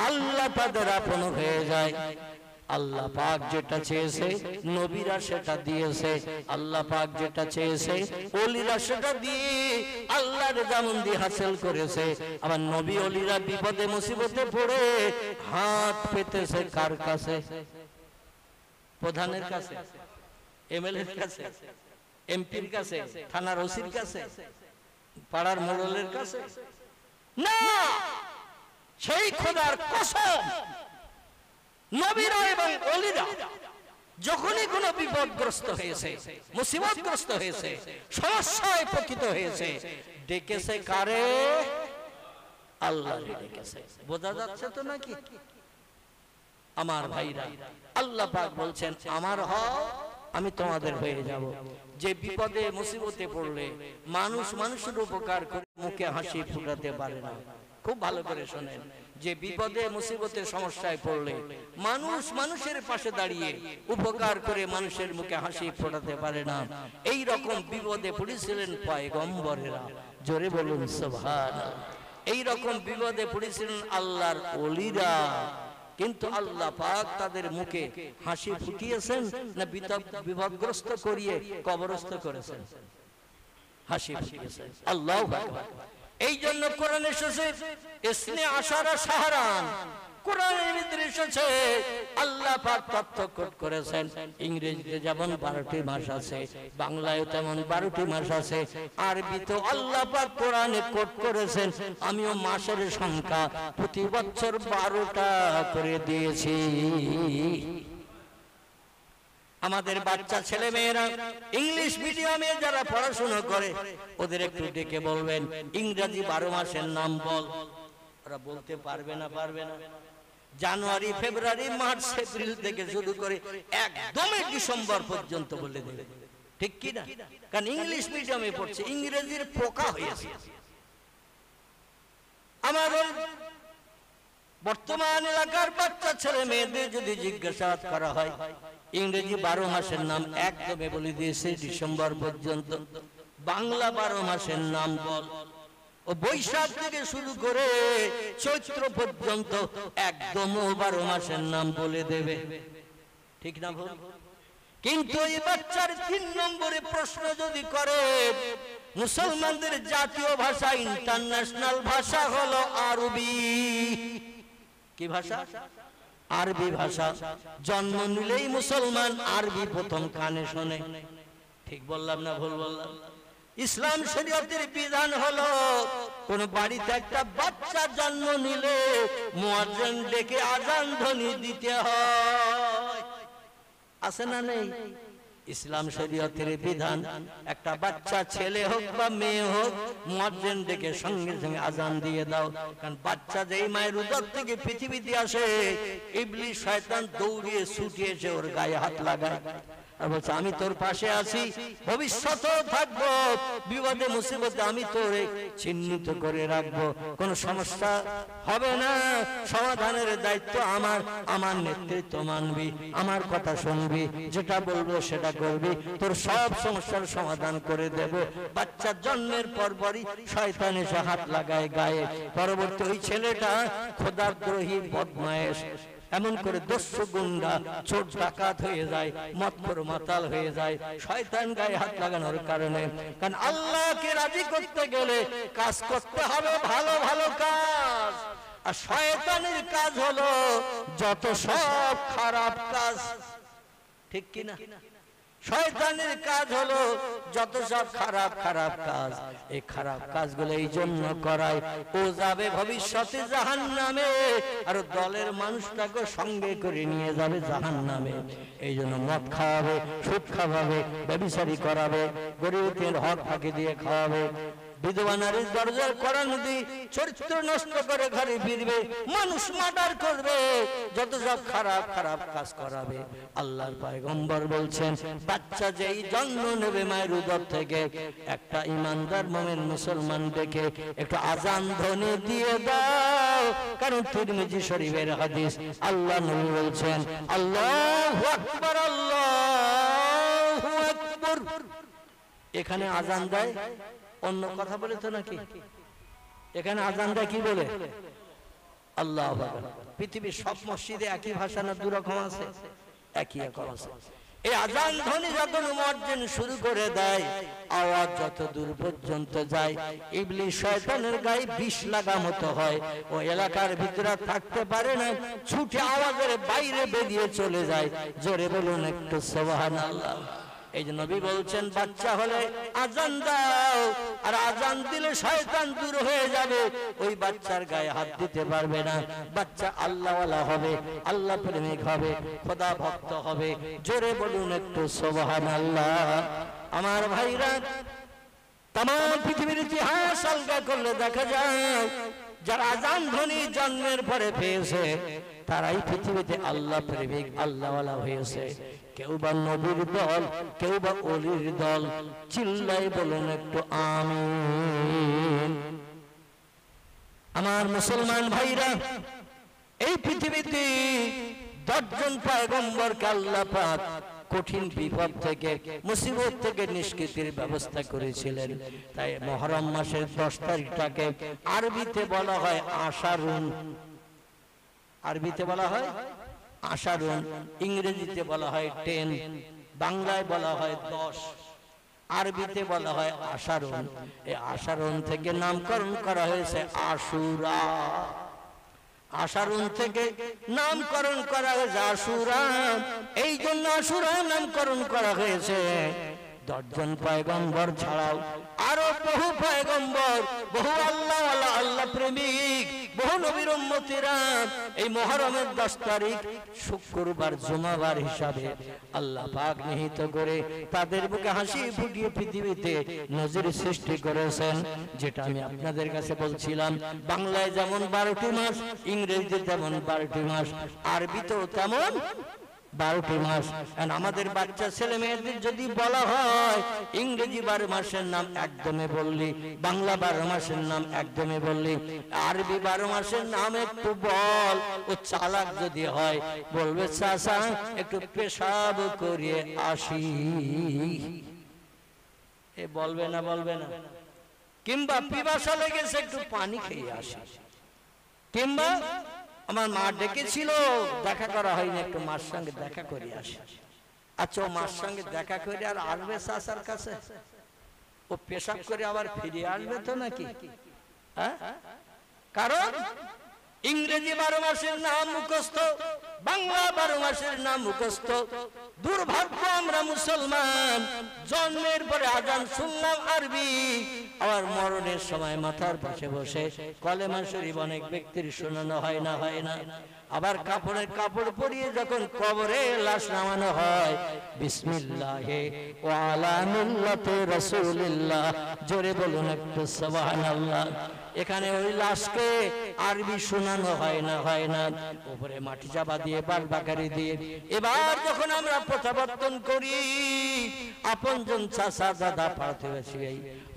আল্লাহ তাদের আপন হয়ে যায়। আল্লাহ পাক যেটা চেয়েছে নবীরা সেটা দিয়েছে, আল্লাহ পাক যেটা চেয়েছে ওলিরা সেটা দিয়ে আল্লাহর জামন্দি হাসিল করেছে। আবার নবী ওলিরা বিপদে মুসিবতে পড়ে হাত পেতেছে কার কাছে? প্রধানের কাছে, এমএলএর কাছে, এমপির কাছে, থানার ওসির কাছে, পাড়ার মোড়লের কাছে না, সেই খোদার কসম নবীরা এবং ওলিরা যখনই কোনো বিপদগ্রস্ত হয়েছে, মুসিবতগ্রস্ত হয়েছে, সমস্যায় পতিত হয়েছে, ডেকেছে কারে? আল্লাহকে ডেকেছে। বোঝা যাচ্ছে তো নাকি আমার ভাইরা? আল্লাহ পাক বলছেন আমার হও, আমি তোমাদের হয়ে যাব। যে বিপদে মুসিবতে পড়লে মানুষ মানুষের উপকার করে মুখে হাসি ফুটাতে পারে না। খুব ভালো করে শোনেন, যে বিপদে মুসিবতে সমস্যায় পড়লে মানুষ মানুষের পাশে দাঁড়িয়ে উপকার করে মানুষের মুখে হাসি ফোটাতে পারে না, এই রকম বিপদে পড়েছিলেন পয়গম্বরেরা। জোরে বলুন সুবহানাল্লাহ। এই রকম বিপদে পড়েছিলেন আল্লাহর ওলিরা, কিন্তু আল্লাহ পাক তাদের মুখে হাসি ফুটিয়েছেন না বিপদগ্রস্ত করিয়ে কবরস্থ করেছেন? হাসি ফুটিয়েছেন। আল্লাহু আকবার। এই জন্য কোরআন এসেছে ইসনে আশারা শাহরান, কোরআনের ভিতরে এসেছে আল্লাহ পাক তথ্য কোট করেছেন। ইংরেজিতে যেমন 12টি মাস আছে, বাংলায় তেমন 12টি মাস আছে, আরবিতে আল্লাহ পাক কোরআনে কোট করেছেন আমিও মাসের সংখ্যা প্রতি বছর 12টা করে দিয়েছি। আমাদের বাচ্চা ছেলে মেয়েরা ইংলিশ মিডিয়ামে যারা পড়াশোনা করে ওদের একটু ডেকে বলবেন ইংরেজি 12 মাসের নাম বল। ওরা বলতে পারবে না, পারবে না। জানুয়ারি, ফেব্রুয়ারি, মার্চ, এপ্রিল থেকে শুরু করে একদমই ডিসেম্বর পর্যন্ত বলে দেবে, ঠিক কি না? কারণ ইংলিশ মিডিয়ামে পড়ছে, ইংরেজির পোকা হয়েছে। আমাদের বর্তমান এলাকার বাচ্চা ছেলে মেয়েদের যদি জিজ্ঞাসা করা হয় ইংরেজি 12 মাসের নাম, একদমে বলে দিয়েছে ডিসেম্বর পর্যন্ত। বাংলা 12 মাসের নাম বল, ও বৈশাখ থেকে শুরু করে চৈত্র পর্যন্ত একদম 12 মাসের নাম বলে দেবে, ঠিক না ভুল? কিন্তু এই বাচ্চার 3 নম্বরে প্রশ্ন যদি করে মুসলমানদের জাতীয় ভাষা, ইন্টারন্যাশনাল ভাষা হলো আরবি। কি ভাষা? আরবি ভাষা। জন্ম নিলেই মুসলমান আরবি প্রথম কানে শোনে, ঠিক বললাম না ভুল বললাম? ইসলাম শরীয়তের বিধান হলো কোন বাড়িতে একটা বাচ্চা জন্ম নিলে মুয়াজ্জিন ডেকে আযান ধ্বনি দিতে হয়, আছে না নেই? ইসলাম শরীয়তের বিধান, একটা বাচ্চা ছেলে হোক বা মেয়ে হোক মুয়াজ্জিন ডেকে সঙ্গে সঙ্গে আযান দিয়ে দাও। কারণ বাচ্চা যেই মায়ের উদর থেকে পৃথিবীতে আসে ইবলিস শয়তান দৌড়িয়ে ছুটে এসে ওর গায়ে হাত লাগায় আর বলছে আমি তোর পাশে আছি, ভবিষ্যতেও থাকবো, বিপদে মুসিবতে আমি তোরে চিহ্নিত করে রাখবো, কোন সমস্যা হবে না, সমাধানের দায়িত্ব আমার, আমার নেতৃত্ব মানবি, আমার কথা শুনবি, যেটা বলবো সেটা করবি, তোর সব সমস্যার সমাধান করে দেব। বাচ্চার জন্মের পরপরই শয়তান এসে হাত লাগায় গায়ে। পরবর্তী ওই ছেলেটা খোদাদ্রোহী, বদমায়েশ, এমন করে দস্যু গুন্ডা, চোর ডাকাত হয়ে যায়, মদখোর মাতাল হয়ে যায় শয়তান গায়ে হাত লাগানোর কারণে। কারণ আল্লাহকে রাজি করতে গেলে কাজ করতে হবে ভালো ভালো কাজ, আর শয়তানের কাজ হলো যত সব খারাপ কাজ, ঠিক কি না? শয়তানের কাজ হলো যত সব খারাপ খারাপ কাজ। এই খারাপ কাজগুলো এই জন্য করায় ও যাবে ভবিষ্যতে জাহান্নামে, আর দলের মানুষটাকে সঙ্গে করে নিয়ে যাবে জাহান্নামে। এই জন্য মদ খাওয়াবে, সুদ খাওয়াবে, ব্যভিচারী করাবে, গরিবদের হক ফাঁকি দিয়ে খাওয়াবে, বিধবা নারীর দরজার কোরআন দিয়ে চরিত্র নষ্ট করে ঘরে ফিরবে, মানুষ মার্ডার করবে, যত সব খারাপ খারাপ কাজ করাবে। আল্লাহর পয়গম্বর বলছেন বাচ্চা যেই জন্ম নেবে মায়ের উদর থেকে, একটা ইমানদার মুমিন মুসলমান দেখে একটু আযান ধ্বনি দিয়ে দাও। কারণ তিরমিজি শরীফের হাদিস, আল্লাহ নবী বলছেন আল্লাহু আকবার, আল্লাহু আকবার। এখানে আজান দেয় অন্য কথা বলে তো নাকি? এখানে আজান দেয় কি বলে? আল্লাহু আকবার। পৃথিবীর সব মসজিদে একই ভাষা না দু রকম আছে? একই রকম আছে। এই আজান ধ্বনি যখন মুয়াজ্জিন শুরু করে দেয়, আওয়াজ যত দূর পর্যন্ত যায়, ইবলিস শয়তানের গায়ে বিষ লাগা মতো হয়। ও এলাকার ভিতরে থাকতে পারে না, ছুটে আওয়াজের বাইরে বেরিয়ে চলে যায়। জোরে বলুন একটু সুবহানাল্লাহ। এই যে নবী বলছেন, বাচ্চা হলে আজান দাও, আর আজান দিলে শয়তান দূর হয়ে যাবে। ওই বাচ্চার গায়ে হাত দিতে পারবে না। বাচ্চা আল্লাহওয়ালা হবে, আল্লাহ প্রেমিক হবে, খোদা ভক্ত হবে। জোরে বলুন একটু সুবহানাল্লাহ। আমার ভাইরা, तमाम পৃথিবীর ইতিহাস আলগা করলে দেখা যায় যারা আজান ধ্বনি জন্মের পরে পেয়েছে তারাই পৃথিবীতে আল্লাহ প্রেমিক, আল্লাহওয়ালা হয়েছে। কেউ বা নবীর দল, কেউ বা ওলির দল। চিল্লাই বলুন একটু আমিন। আমার মুসলমান ভাইরা, এই পৃথিবীতে 10 জন পয়গম্বরকে আল্লাহ পাক কঠিন বিপদ থেকে, মুসিবত থেকে নিষ্কৃতির ব্যবস্থা করেছিলেন। তাই মুহররম মাসের 10 তারিখটাকে আরবিতে বলা হয় আশারুন। আরবিতে বলা হয় আশারুন, ইংরেজিতে বলা হয় 10, বাংলায় বলা হয় 10, আরবিতে বলা হয় আশারুন। এই আশারুন থেকে নামকরণ করা হয়েছে আশুরা। আশারুন থেকে নামকরণ করা হয়েছে আশুরা। এই জন্য আশুরা নামকরণ করা হয়েছে। 10 জন পয়গম্বর ছাড়াও আরো বহু পয়গম্বর, বহু আল্লাহওয়ালা, আল্লাহ প্রেমিক, বহু নবীর উম্মতিরা এই মুহররমের 10 তারিখ শুক্রবার, জুমাবার হিসাবে আল্লাহ পাক নিহিত করে তাদের বুকে হাসি ফুটিয়ে পৃথিবীতে নজির সৃষ্টি করেছেন। যেটা আমি আপনাদের কাছে বলছিলাম, বাংলায় যেমন 12টি মাস, ইংরেজিতে যেমন 12টি মাস, আরবিতেও তেমন 12টি মাস। আমাদের বাচ্চা ছেলে মেয়েদের যদি বলা হয় ইংরেজি 12 মাসের নাম একদমে বললি, বাংলা 12 মাসের নাম একদমে বললি, আরবি 12 মাসের নাম একটু বল, ও চালাক যদি হয় বলবে চাচা একটু পেশাব করিয়ে আসি। এ বলবে না, বলবে না। কিংবা পিপাসা লেগেছে একটু পানি খেয়ে আসি। কিংবা আমার মা ডেকেছিল, দেখা করা হয়নি, একটু মার সঙ্গে দেখা করে আসি। আচ্ছা, ও মার সঙ্গে দেখা করে আর আসবে চাচার কাছে? ও পেশাব করে আবার ফিরে আসবে তো নাকি? হ্যাঁ, কারণ ইংরেজি 12 মাসের নাম মুখস্থ, বাংলা 12 মাসের নাম মুখস্থ। দুর্ভাগ্য আমরা মুসলমান, জন্মের পরে আজান শুনলাম আরবি, আবার মরণের সময় মাথার পাশে বসে কলেমা শরীফ অনেক ব্যক্তির শোনানো হয় না, হয় না। আবার কাপড়ের কাপড় পরিয়ে যখন কবরে লাশ নামানো হয়, বিসমিল্লাহি ওয়া আলা মিল্লাতি রাসূলিল্লাহ, জোরে বলুন একটু সুবহানাল্লাহ। এখানে ওই লাশকে আরবি শোনানো হয় না, হয় না। উপরে মাটি চাপা দিয়ে, বালবাকারি দিয়ে। এবার যখন আমরা প্রত্যাবর্তন করি, আপনজন চাচা, দাদা, পাড়াতে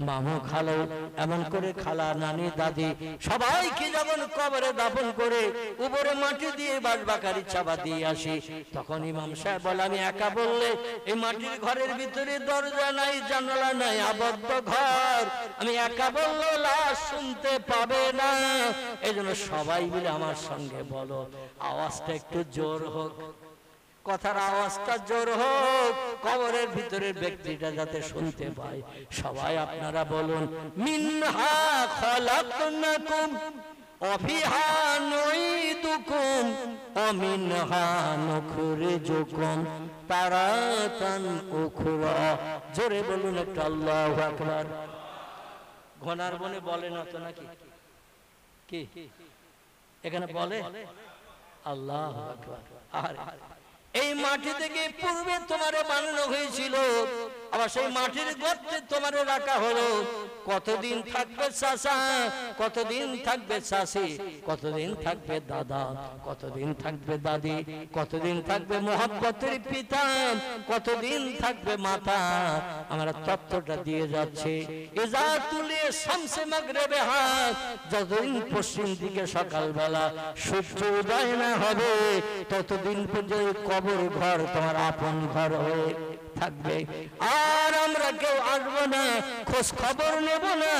মামু, খালো, এমন করে খালা, নানি, দাদি সবাইকে যখন কবরে দাফন করে উপরে মাটি দিয়ে বালবাকারি চাপা দিয়ে আসি, তখন ইমাম সাহেব বলে, আমি একা বললে এই মাটির ঘরের ভিতরে দরজা নাই, জানালা নাই, আবদ্ধ ঘর, আমি একা বললে লাশ শুনতে পাবে না। এই জন্য সবাই মিলে আমার সঙ্গে বলো, আওয়াজটা একটু জোর হোক, কথার আওয়াজটা জোর হোক, কবরের ভিতরের ব্যক্তিটা যাতে শুনতে পায়। সবাই আপনারা বলুন, মিনহা খালাকনাকুম ওয়া ফিহা নুঈদুকুম ওয়া মিনহা নুখরিজুকুম তারাতান উখরা। জোরে বলুন একটু আল্লাহু আকবার। ঘনার বনে বলে না তো নাকি? কি এখানে বলে? আল্লাহু আকবার। আর এই মাটি থেকে পূর্বে তোমারে বানানো হয়েছিল, আবার সেই মাটির গর্তে তোমারে রাখা হলো। কতদিন থাকবে চাচা, কতদিন থাকবে চাচি, কতদিন থাকবে দাদা, কতদিন থাকবে দাদি, কতদিন থাকবে মোহাব্বতের পিতা, কতদিন থাকবে মাতা, আমরা তত্ত্বটা দিয়ে যাচ্ছে। এজা তুলে শামসে মাগরিবে হাত, যতদিন পশ্চিম দিকে সকালবেলা সূর্য উদয় না হবে ততদিন পর্যন্ত কবর ঘর তোমার আপন ঘর হয়ে থাকবে, আর আমরা কেউ আসবো না, খোঁজ খবর নেব না।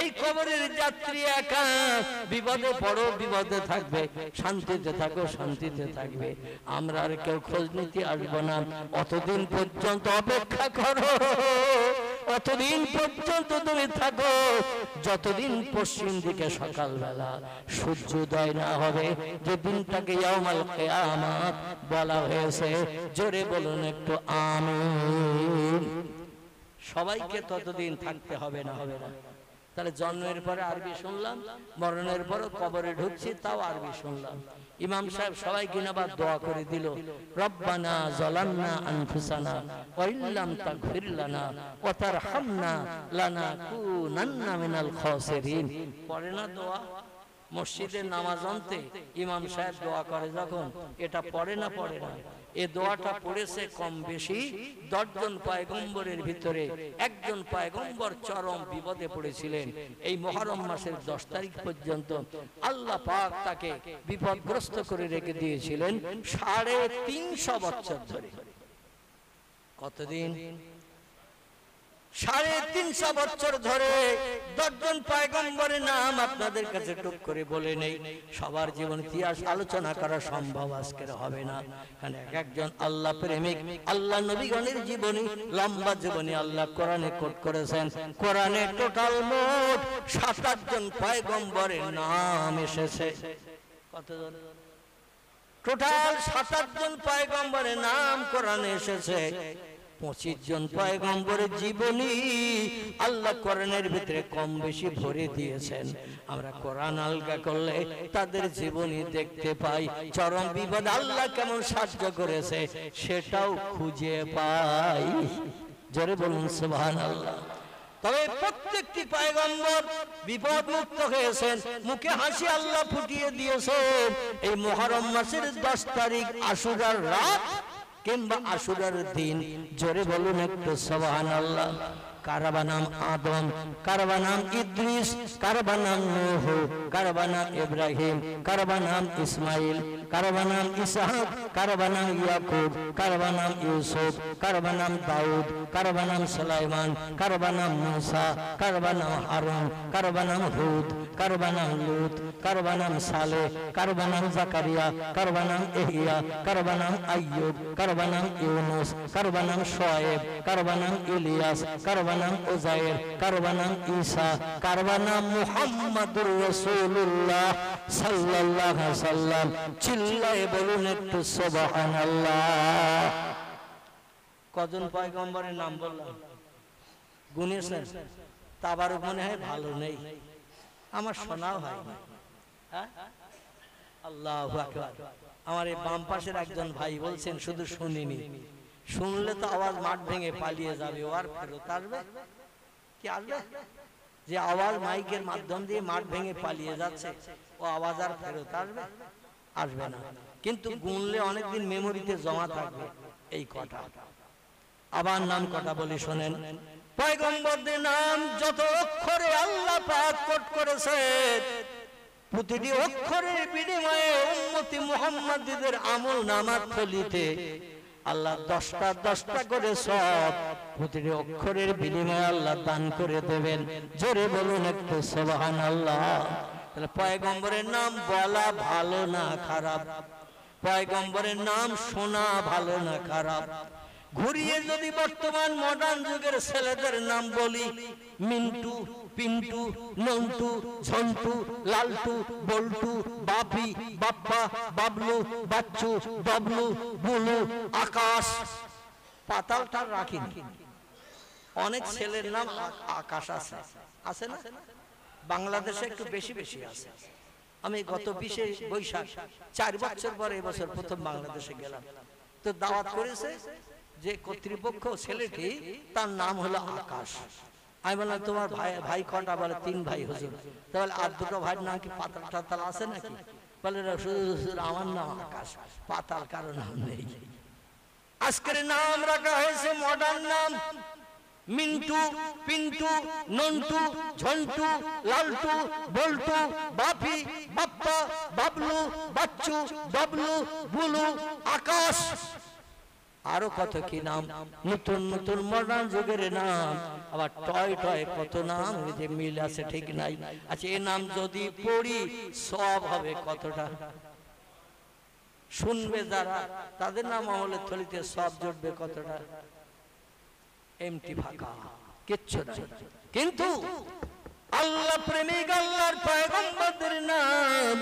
এই কবরের যাত্রী একা, বিপদে পড়ো বিপদে থাকবে, শান্তিতে থাকো শান্তিতে থাকবে, আমরা আর কেউ খোঁজ নিতে আসবো না। অতদিন পর্যন্ত অপেক্ষা করো, অতদিন পর্যন্ত তুমি থাকো, যতদিন পশ্চিম দিকে সকালবেলা সূর্যোদয় না হবে, যে দিনটাকে ইয়াউমাল কিয়ামাত বলা হয়েছে। জোরে বলুন একটু আমিন। সবাইকে ততদিন থাকতে হবে না, হবে না? তাহলে জন্মের পরে আরবি শুনলাম, মরণের পরে কবরে ঢুকছি তাও আরবি শুনলাম। ইমাম সাহেব সবাইকে আবার দোয়া করে দিল, রব্বানা যালামনা আনফুসানা ওয়া ইল্লাম তাগফির লানা ওয়া তারহামনা লানাকুনান্না মিনাল খাসিরিন। পড়ে না দোয়া মসজিদের নামাজ অন্তে ইমাম সাহেব দোয়া করে যখন, এটা পড়ে না পড়ে না? এই দোয়াটা পড়েছে কম বেশি 10 জন পয়গম্বরের ভিতরে একজন পয়গম্বর চরম বিপদে পড়েছিলেন। এই মুহররম মাসের 10 তারিখ পর্যন্ত আল্লাহ পাক তাকে বিপদগ্রস্ত করে রেখে দিয়েছিলেন 350 বছর ধরে। কতদিন? 350 বছর ধরে 10 জন পয়গম্বরের নাম আপনাদের কাছে টুক করে বলে নেই, সবার জীবন ইতিহাস আলোচনা করা সম্ভব আজকের হবে না, কারণ একজন আল্লাহ প্রেমিক, আল্লাহ নবীগণের জীবনী, লম্বা জীবনী আল্লাহ কোরআনে কোট করেছেন। কোরআনে টোটাল মোট 27 জন পয়গম্বরের নাম এসেছে। কতজন? টোটাল 27 জন পয়গম্বরের নাম কোরআনে এসেছে। 25 জন পয়গম্বরের জীবনী আল্লাহ কোরআনের ভিতরে কম বেশি ভরে দিয়েছেন। আমরা কোরআন আলগা করলে তাদের জীবনী দেখতে পাই, চরম বিপদ আল্লাহ কেমন সাহায্য করেছে সেটাও খুঁজে পাই। জোরে বলুন সুবহানাল্লাহ। তবে প্রত্যেকটি পয়গম্বর বিপদ মুক্ত হয়েছেন, মুখে হাসি আল্লাহ ফুটিয়ে দিয়েছেন। এই মুহররম মাসের 10 তারিখ আশুরার রাত কিংবা আশুরার দিন, জোরে বলুন একটু সুবহানাল্লাহ। কারবা নাম আদম, কারবা নাম ইদ্রিস, কারবা নাম নূহ, কারবা নাম ইব্রাহিম, কারবা নাম ইসমাইল, কারবা নাম ইসহাক, কারবা নাম ইয়াকুব, কারবা নাম ইউসুফ, কারবা নাম দাউদ, কারবা নাম সুলাইমান, কারবা নাম মুসা, কারবা নাম হারুন, কারবা নাম হুদ, কারবা নাম লূত, কারবা নাম সালেহ, কারবা নাম জাকারিয়া, কারবা নাম ইহইয়া, কারবা নাম আইয়ুব, কারবা নাম ইউনুস, কারবা নাম শুআয়ব, কারবা নাম ইলিয়াস, কারবা নাম উযায়ের, কারবা নাম ঈসা, কারবা নাম মুহাম্মাদুর রাসূলুল্লাহ সাল্লাল্লাহু আলাইহি ওয়াসাল্লাম। চিল্লায়ে বলুন একটু সুবহানাল্লাহ। কজন পয়গম্বরের নাম বললাম? গুনেছেন? তাবারক মনে হয় ভালো নেই, আমার শোনাও হয় না। হ্যাঁ, আল্লাহু আকবার। আমার এই বাম পাশের একজন ভাই বলছেন শুধু শুনিনি, শুনলে তো আওয়াজ মাঠ ভেঙে পালিয়ে যাবে, ও আর ফেরত আসবে কি? আসবে? যে আওয়াজ মাইকের মাধ্যম দিয়ে মাঠ ভেঙে পালিয়ে যাচ্ছে, ও আওয়াজ আর ফেরত আসবে? আসবে না। কিন্তু গুনলে অনেকদিন মেমোরিতে জমা থাকবে এই কটা। আবার নাম কটা বলি শোনেন। পয়গম্বরদের নাম যত অক্ষরে আল্লাহ পাক কোট করেছেন, প্রতিটি অক্ষরের বিনিময়ে উম্মতি মুহাম্মাদীদের আমল নামার থলিতে আল্লাহ 10টা করে সব, প্রতিটি অক্ষরের বিনিময়ে আল্লাহ দান করে দেবেন। জোরে বলুন একটু সুবহানাল্লাহ। তাহলে পয়গম্বরের নাম বলা ভালো না খারাপ? পয়গম্বরের নাম শোনা ভালো না খারাপ? ঘুরিয়ে যদি বর্তমান মডার্ন যুগের ছেলেদের নাম বলি, মিন্টু, পিন্টু, নন্টু, ঝন্টু, লালটু, বল্টু, বাপি, বাপ্পা, বাবলু, বাচ্চু, ডবলু, বুলু, আকাশ, পাতালটা রাখিন। অনেক ছেলের নাম আকাশ আছে, আছে না? বাংলাদেশে একটু বেশি বেশি আছে। আমি গত 20 বৈশাখ 4 বছর পরে এবছর প্রথম বাংলাদেশে গেলাম, তো দাওয়াত করেছে যে কর্তৃপক্ষ, ছেলেটি তার নাম হলো আকাশ। আমি বললাম তোমার ভাই কটা? বলে 3 ভাই হুজুর। তাহলে আর 2টো ভাইয়ের নাম কি পাতাল টাতাল আছে নাকি? বলে হুজুর আমার নাম আকাশ, পাতাল কারো নাম নেই। আজকের নাম রাখা হয়েছে মডার্ন নাম, মিন্টু, পিন্টু, নন্টু, ঝন্টু, লালটু, বল্টু, বাপি, বাপ্পা, বাবলু, বাচ্চু, ডবলু, বুলু, আকাশ। আরো কত কি নাম, নতুন নতুন মডার্ন যুগের নাম, আবার টয় টয় কত নাম, যে মিল আছে ঠিক নাই। আচ্ছা এই নাম যদি পড়ি সব হবে কতটা? শুনবে যারা তাদের নাম আমলের থলিতে সব জুটবে কতটা? এমটি ফাঁকা, কিচ্ছু নাই। কিন্তু আল্লাহ প্রেমিক আল্লাহর পয়গম্বরদের নাম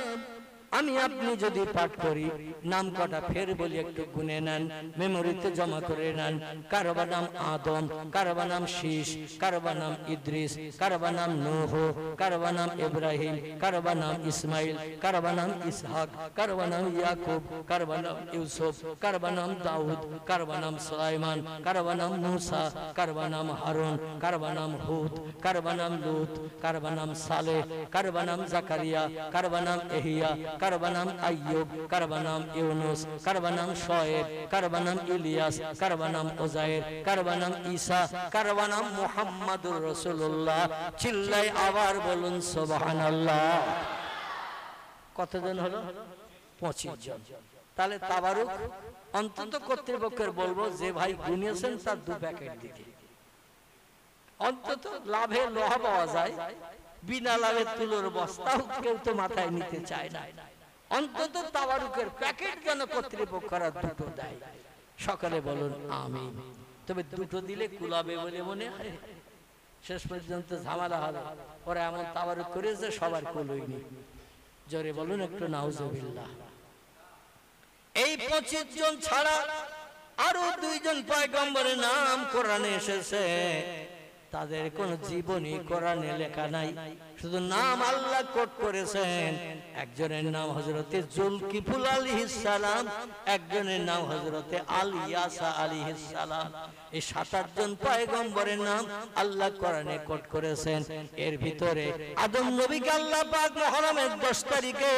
আমি আপনি যদি পাঠ করি, নাম কটা ফের বলি একটু গুনে নেন, মেমোরিতে জমা করে নেন। কারবা নাম আদম, কারবা নাম শীষ, কারবা নাম ইদ্রিস, কারবা নাম নূহ, কারবা নাম ইব্রাহিম, কারবা নাম ইসমাইল, কারবা নাম ইসহাক, কারবা নাম ইয়াকুব, কারবা নাম ইউসুফ, কারবা নাম দাউদ, কারবা নাম সুলাইমান, কারবা নাম মুসা, কারবা নাম হারুন, কারবা নাম হুদ, কারবা নাম লূত, কারবা নাম সালেহ, কারবা নাম জাকারিয়া, কারবা নাম এহিয়া, কারবা নাম আইয়ুব, কারবা নাম ইউনুস, কারবা নাম শোয়েব, কারবা নাম ইলিয়াস, কারবা নাম উযায়ের, কারবা নাম ঈসা, কারবা নাম মুহাম্মাদুর রাসূলুল্লাহ। চিল্লাই আবার বলুন সুবহানাল্লাহ। কতজন হলো? 25 জন। তাহলে তাবারুক অন্তত কর্তৃপক্ষের বলবো যে ভাই গুনিয়েছেন তার 2 প্যাকেট দিতে, অন্তত লাভে লোহা পাওয়া যায়, বিনা লাভে তুলোর বস্তাও কেউ তো মাথায় নিতে চায় না। অন্তত তাবারুকের প্যাকেট যেন কর্তৃপক্ষরা 2টো দেয়। সকালে বলুন আমিন। তবে 2টো দিলে কুলাবে বলে মনে হয়। শেষ পর্যন্ত ঝামেলা হবে, ওরা এমন তাবারুক করেছে সবার কুলোইনি। জোরে বলুন একটু নাউজুবিল্লাহ। এই 25 জন ছাড়া আরো 2 জন পয়গম্বরের নাম কোরআনে এসেছে, তাদের কোন জীবনী কোরআনে লেখা নাই, শুধু নাম আল্লাহ কোট করেছেন। একজনের নাম হযরতে জুলকিফুল আলাইহিস সালাম, একজনের নাম হযরতে আলিয়াসা আলাইহিস সালাম। এই 7-8 জন পয়গম্বরের নাম আল্লাহ কোরআনে কোট করেছেন। এর ভিতরে আদম নবীকে আল্লাহ পাক মুহররমের 10 তারিখে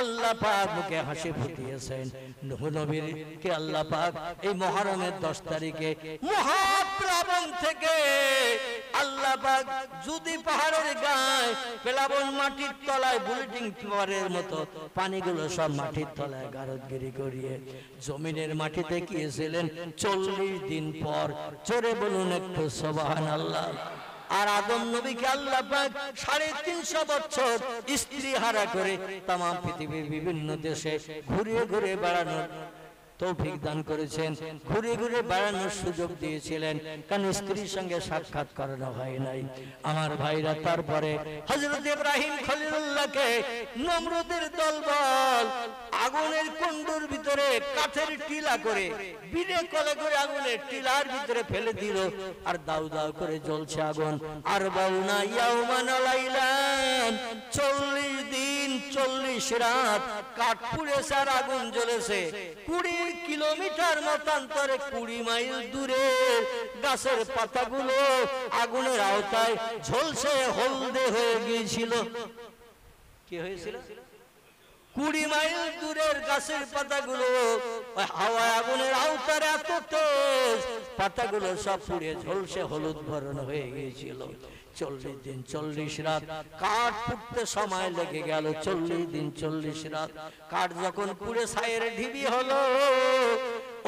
আল্লাহ পাক মুখে হাসি ফুটিয়েছেন। নূহ নবীকে আল্লাহ পাক এই মুহররমের 10 তারিখে মহাপ্লাবন থেকে আল্লাহ পাক যদি পাহাড়ের গায়ে প্লাবন মাটির তলায় বুলেটিং টাওয়ারের মতো পানিগুলো সব মাটির তলায় গারদগিরি করিয়ে জমিনের মাটিতে গিয়েছিলেন 40 দিন পর। জোরে বলুন একটু সুবহানাল্লাহ। আর আদম নবীকে আল্লাহ পাক 350 বছর স্ত্রী হারা করে তাম পৃথিবীর বিভিন্ন দেশে ঘুরে ঘুরে বেড়ানোর তৌফিক দান করেছেন, ঘুরে ঘুরে বেড়ানোর সুযোগ দিয়েছিলেন, কারণ স্ত্রীর সঙ্গে সাক্ষাৎ করানো হয় নাই। আমার ভাইরা, তারপরে হযরত ইব্রাহিম খলিলুল্লাহকে নমরুদের দলবল আগুনের কুণ্ডুর ভিতরে কাঠের টিলা করে বিড়ে কলে করে আগুনের টিলার ভিতরে ফেলে দিল, আর দাউ দাউ করে জ্বলছে আগুন। আর বাউনা ইয়াউমান লাইলান, 40 দিন 40 রাত কাঠ পুড়েছে আর আগুন জ্বলেছে। 20 কিলোমিটার মতান্তরে 20 মাইল দূরে গাছের পাতাগুলো আগুনের আওতায় ঝলসে হলদে হয়ে গিয়েছিল। কি হয়েছিল? 20 মাইল দূরের গাছের পাতাগুলো হাওয়ায় আগুনের আওতায় এত তেজ, পাতাগুলো সব পুড়ে ঝলসে হলুদ বর্ণ হয়ে গিয়েছিল। 40 দিন 40 রাত কাঠ পুড়তে সময় লেগে গেল। 40 দিন 40 রাত কাঠ যখন পুড়ে ছায়ের ঢিবি হলো,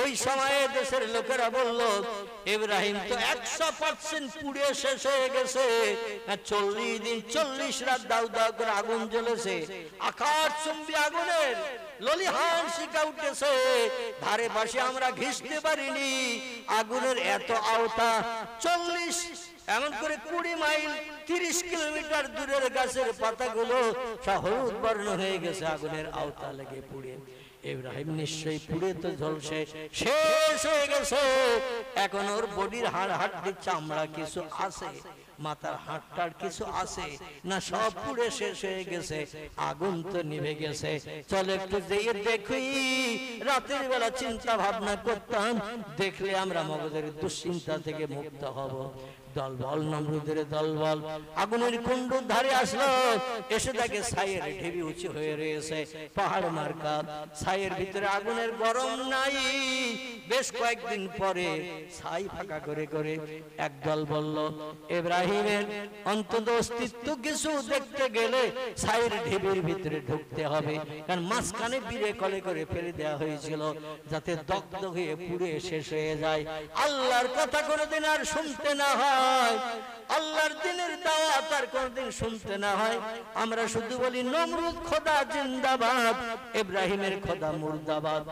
ওই সময়ে দেশের লোকেরা বলল ইব্রাহিম তো 100% পুড়ে শেষ হয়ে গেছে। 40 দিন 40 রাত দাউ দাউ করে আগুন জ্বলেছে, আকাশ চুম্বি আগুনের ললিহান শিখা উঠেছে, ধারে পাশে আমরা ঘিসতে পারিনি। আগুনের এত আওতা 40 এমন করে 20 মাইল 30 কিলোমিটার দূরের গাছের পাতাগুলো সব হলুদ বর্ণ হয়ে গেছে আগুনের আওতা লেগে পুড়ে। ইব্রাহিম নিশ্চয়ই পুড়ে তো ঝলসে শেষ হয়ে গেছে। এখন ওর বডির হাড় হাড্ডির চামড়া কিছু আছে, মাথার হাড়টার কিছু আছে না, সব পুড়ে শেষ হয়ে গেছে। আগুন তো নিভে গেছে। চল একটু যেয়ে দেখি। রাতের বেলা চিন্তা ভাবনা করতাম, দেখলে আমরা মগজের দুশ্চিন্তা থেকে মুক্ত হব। দলবল নমরুদের দলবল আগুনের কুণ্ডুর ধারে আসলো, এসে দেখে ছাইয়ের ঢিবি উঁচু হয়ে রয়েছে, পাহাড় মার্কা ছাইয়ের ভিতরে আগুনের গরম নাই। বেশ কয়েকদিন পরে ছাই ফাঁকা করে করে একদল বলল, ইব্রাহিমের অন্তত অস্তিত্ব কিছু দেখতে গেলে ছাইয়ের ঢিবির ভিতরে ঢুকতে হবে, কারণ মাঝখানে বিড়ে কলে করে ফেলে দেওয়া হয়েছিল যাতে দগ্ধ হয়ে পুড়ে শেষ হয়ে যায়। আল্লাহর কথা কোনোদিন আর শুনতে না হয়, আল্লাহর দিনের দাওয়াত আর কোনোদিন শুনতে না হয়। আমরা শুধু বলি নমরুদ খোদা জিন্দাবাদ, ইব্রাহিমের খোদা মুর্দাবাদ।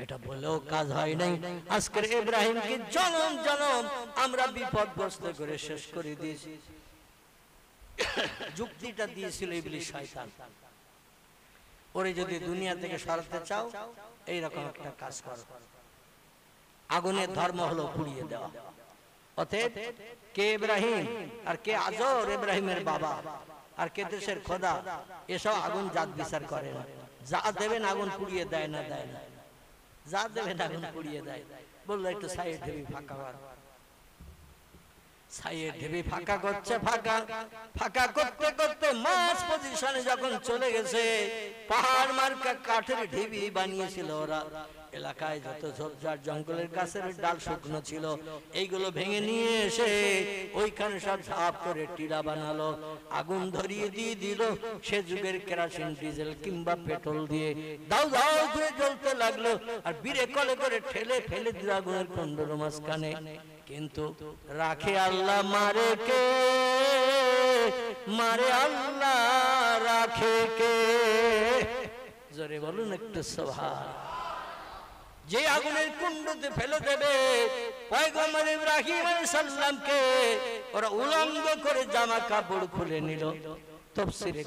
এটা বলেও কাজ হয় নাই। আজকের ইব্রাহিমকে জনম জনম আমরা বিপদগ্রস্ত করে শেষ করে দিয়েছি। যুক্তিটা দিয়েছিল ইবলিস শয়তান, ওরে যদি দুনিয়া থেকে সরাতে চাও এইরকম একটা কাজ করো, আগুনের ধর্ম হলো পুড়িয়ে দেওয়া। অতএব কে ইব্রাহিম আর কে আজর ইব্রাহিমের বাবা আর কে দেশের খোদা, এসব আগুন জাত বিচার করে না। যা দেবেন আগুন পুড়িয়ে দেয় না, দেয় না, যা দেবেন আগুন পুড়িয়ে দেয়। বললো একটু সাইড ঢেবি ফাঁকা কর, ছাইয়ের ঢিবি ফাঁকা করছে, ফাঁকা করতে করতে মাঝ পজিশনে যখন চলে গেছে, পাহাড় মার্কা কাঠের ঢিবি বানিয়েছিল ওরা। এলাকায় যত ঝোপঝাড় জঙ্গলের গাছের ডাল শুকনো ছিল এইগুলো ভেঙে নিয়ে এসে ওইখানে সব ঝাঁপ করে টিলা বানালো, আগুন ধরিয়ে দিয়ে দিল। সে যুগের কেরোসিন, ডিজেল কিংবা পেট্রোল দিয়ে দাও দাও করে জ্বলতে লাগলো, আর বিড়ে কলে করে ঠেলে ফেলে দিল আগুনের কুণ্ডের মাঝখানে। কিন্তু রাখে আল্লাহ, মারে কে? মারে আল্লাহ, রাখে কে? জোরে বলুন একটু সুবহান। যে আগুনের কুণ্ডতে ফেলে দেবে পয়গম্বর ইব্রাহিম আলাইহিস সালামকে, ওরা উলঙ্গ করে জামা কাপড় খুলে নিল। তাফসীরে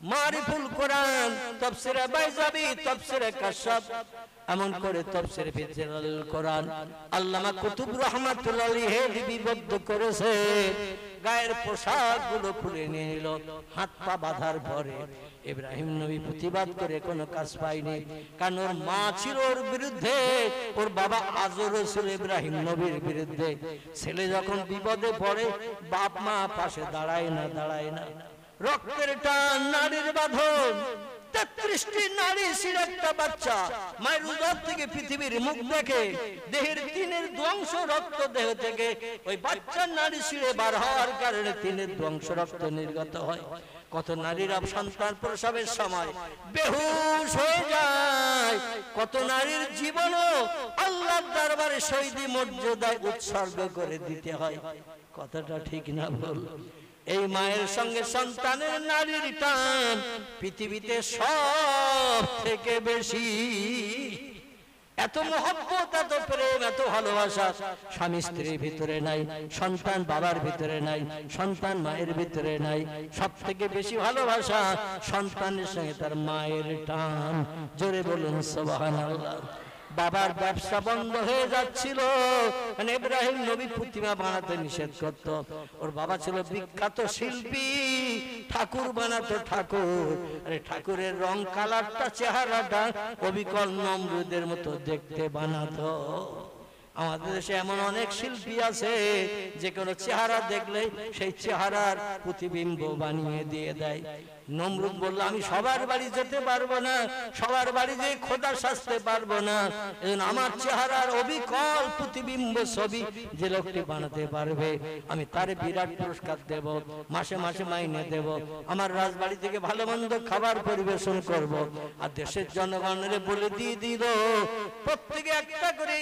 মারিফুল কোরআন, তাফসীরে বাইজাবি, তাফসীরে কাশফ, এমন করে তাফসীরে ফিজরাল কোরআন আল্লামা কুতুব রাহমাতুল্লাহ আলাইহি লিপিবদ্ধ করেছে। গায়ের পোশাক গুলো খুলে নিয়ে নিল। হাত পা বাঁধার পরে ইব্রাহিম নবী প্রতিবাদ করে কোনো কাজ পায়নি, কারণ ওর মা ছিল ওর বিরুদ্ধে, ওর বাবা আজরও ছিল ইব্রাহিম নবীর বিরুদ্ধে। ছেলে যখন বিপদে পড়ে বাপ মা পাশে দাঁড়ায় না, দাঁড়ায় না। রক্তের টান, নারীর বাঁধন, 33টি নারী ছিল একটা বাচ্চা, মায়ের উদর থেকে পৃথিবীর মুখ দেখে দেহের তিনের ধ্বংস রক্ত দেহ থেকে ওই বাচ্চার নারী ছিঁড়ে বার হওয়ার কারণে তিনের ধ্বংস রক্ত নির্গত হয়। কত নারীরা সন্তান প্রসবের সময় বেহুশ হয়ে যায়, কত নারীর জীবনও আল্লাহর দরবারে শহীদি মর্যাদায় উৎসর্গ করে দিতে হয়। কথাটা ঠিক না বল? এই মায়ের সঙ্গে সন্তানের নারীর টান পৃথিবীতে সব থেকে বেশি। এত মহব্বত, এত প্রেম, এত ভালোবাসা স্বামী স্ত্রীর ভিতরে নাই, সন্তান বাবার ভিতরে নাই, সন্তান মায়ের ভিতরে নাই। সব থেকে বেশি ভালোবাসা সন্তানের সঙ্গে তার মায়ের টান। জোরে বলুন সুবহানাল্লাহ। বাবার ব্যবসা বন্ধ হয়ে যাচ্ছিল, মানে ইব্রাহিম নবী প্রতিমা বানাতে নিষেধ করত। ওর বাবা ছিল বিখ্যাত শিল্পী, ঠাকুর বানাতো, ঠাকুর। আরে ঠাকুরের রং, কালারটা, চেহারাটা অবিকল নমরুদের মতো দেখতে বানাতো। আমাদের দেশে এমন অনেক শিল্পী আছে যে কোনো চেহারা দেখলে সেই চেহারার প্রতিবিম্ব বানিয়ে দিয়ে দেয়। নমরুদ বলল, আমি সবার বাড়ি যেতে পারবো না, সবার বাড়ি যেয়ে খোদা সাজতে পারবো না, এজন্য আমার চেহারার অবিকল প্রতিবিম্ব ছবি যে লোকটি বানাতে পারবে আমি তারে বিরাট পুরস্কার দেব, মাসে মাসে মাইনে দেব, আমার রাজবাড়ি থেকে ভালো মন্দ খাবার পরিবেশন করব। আর দেশের জনগণের বলে দিয়ে দিল প্রত্যেকে একটা করে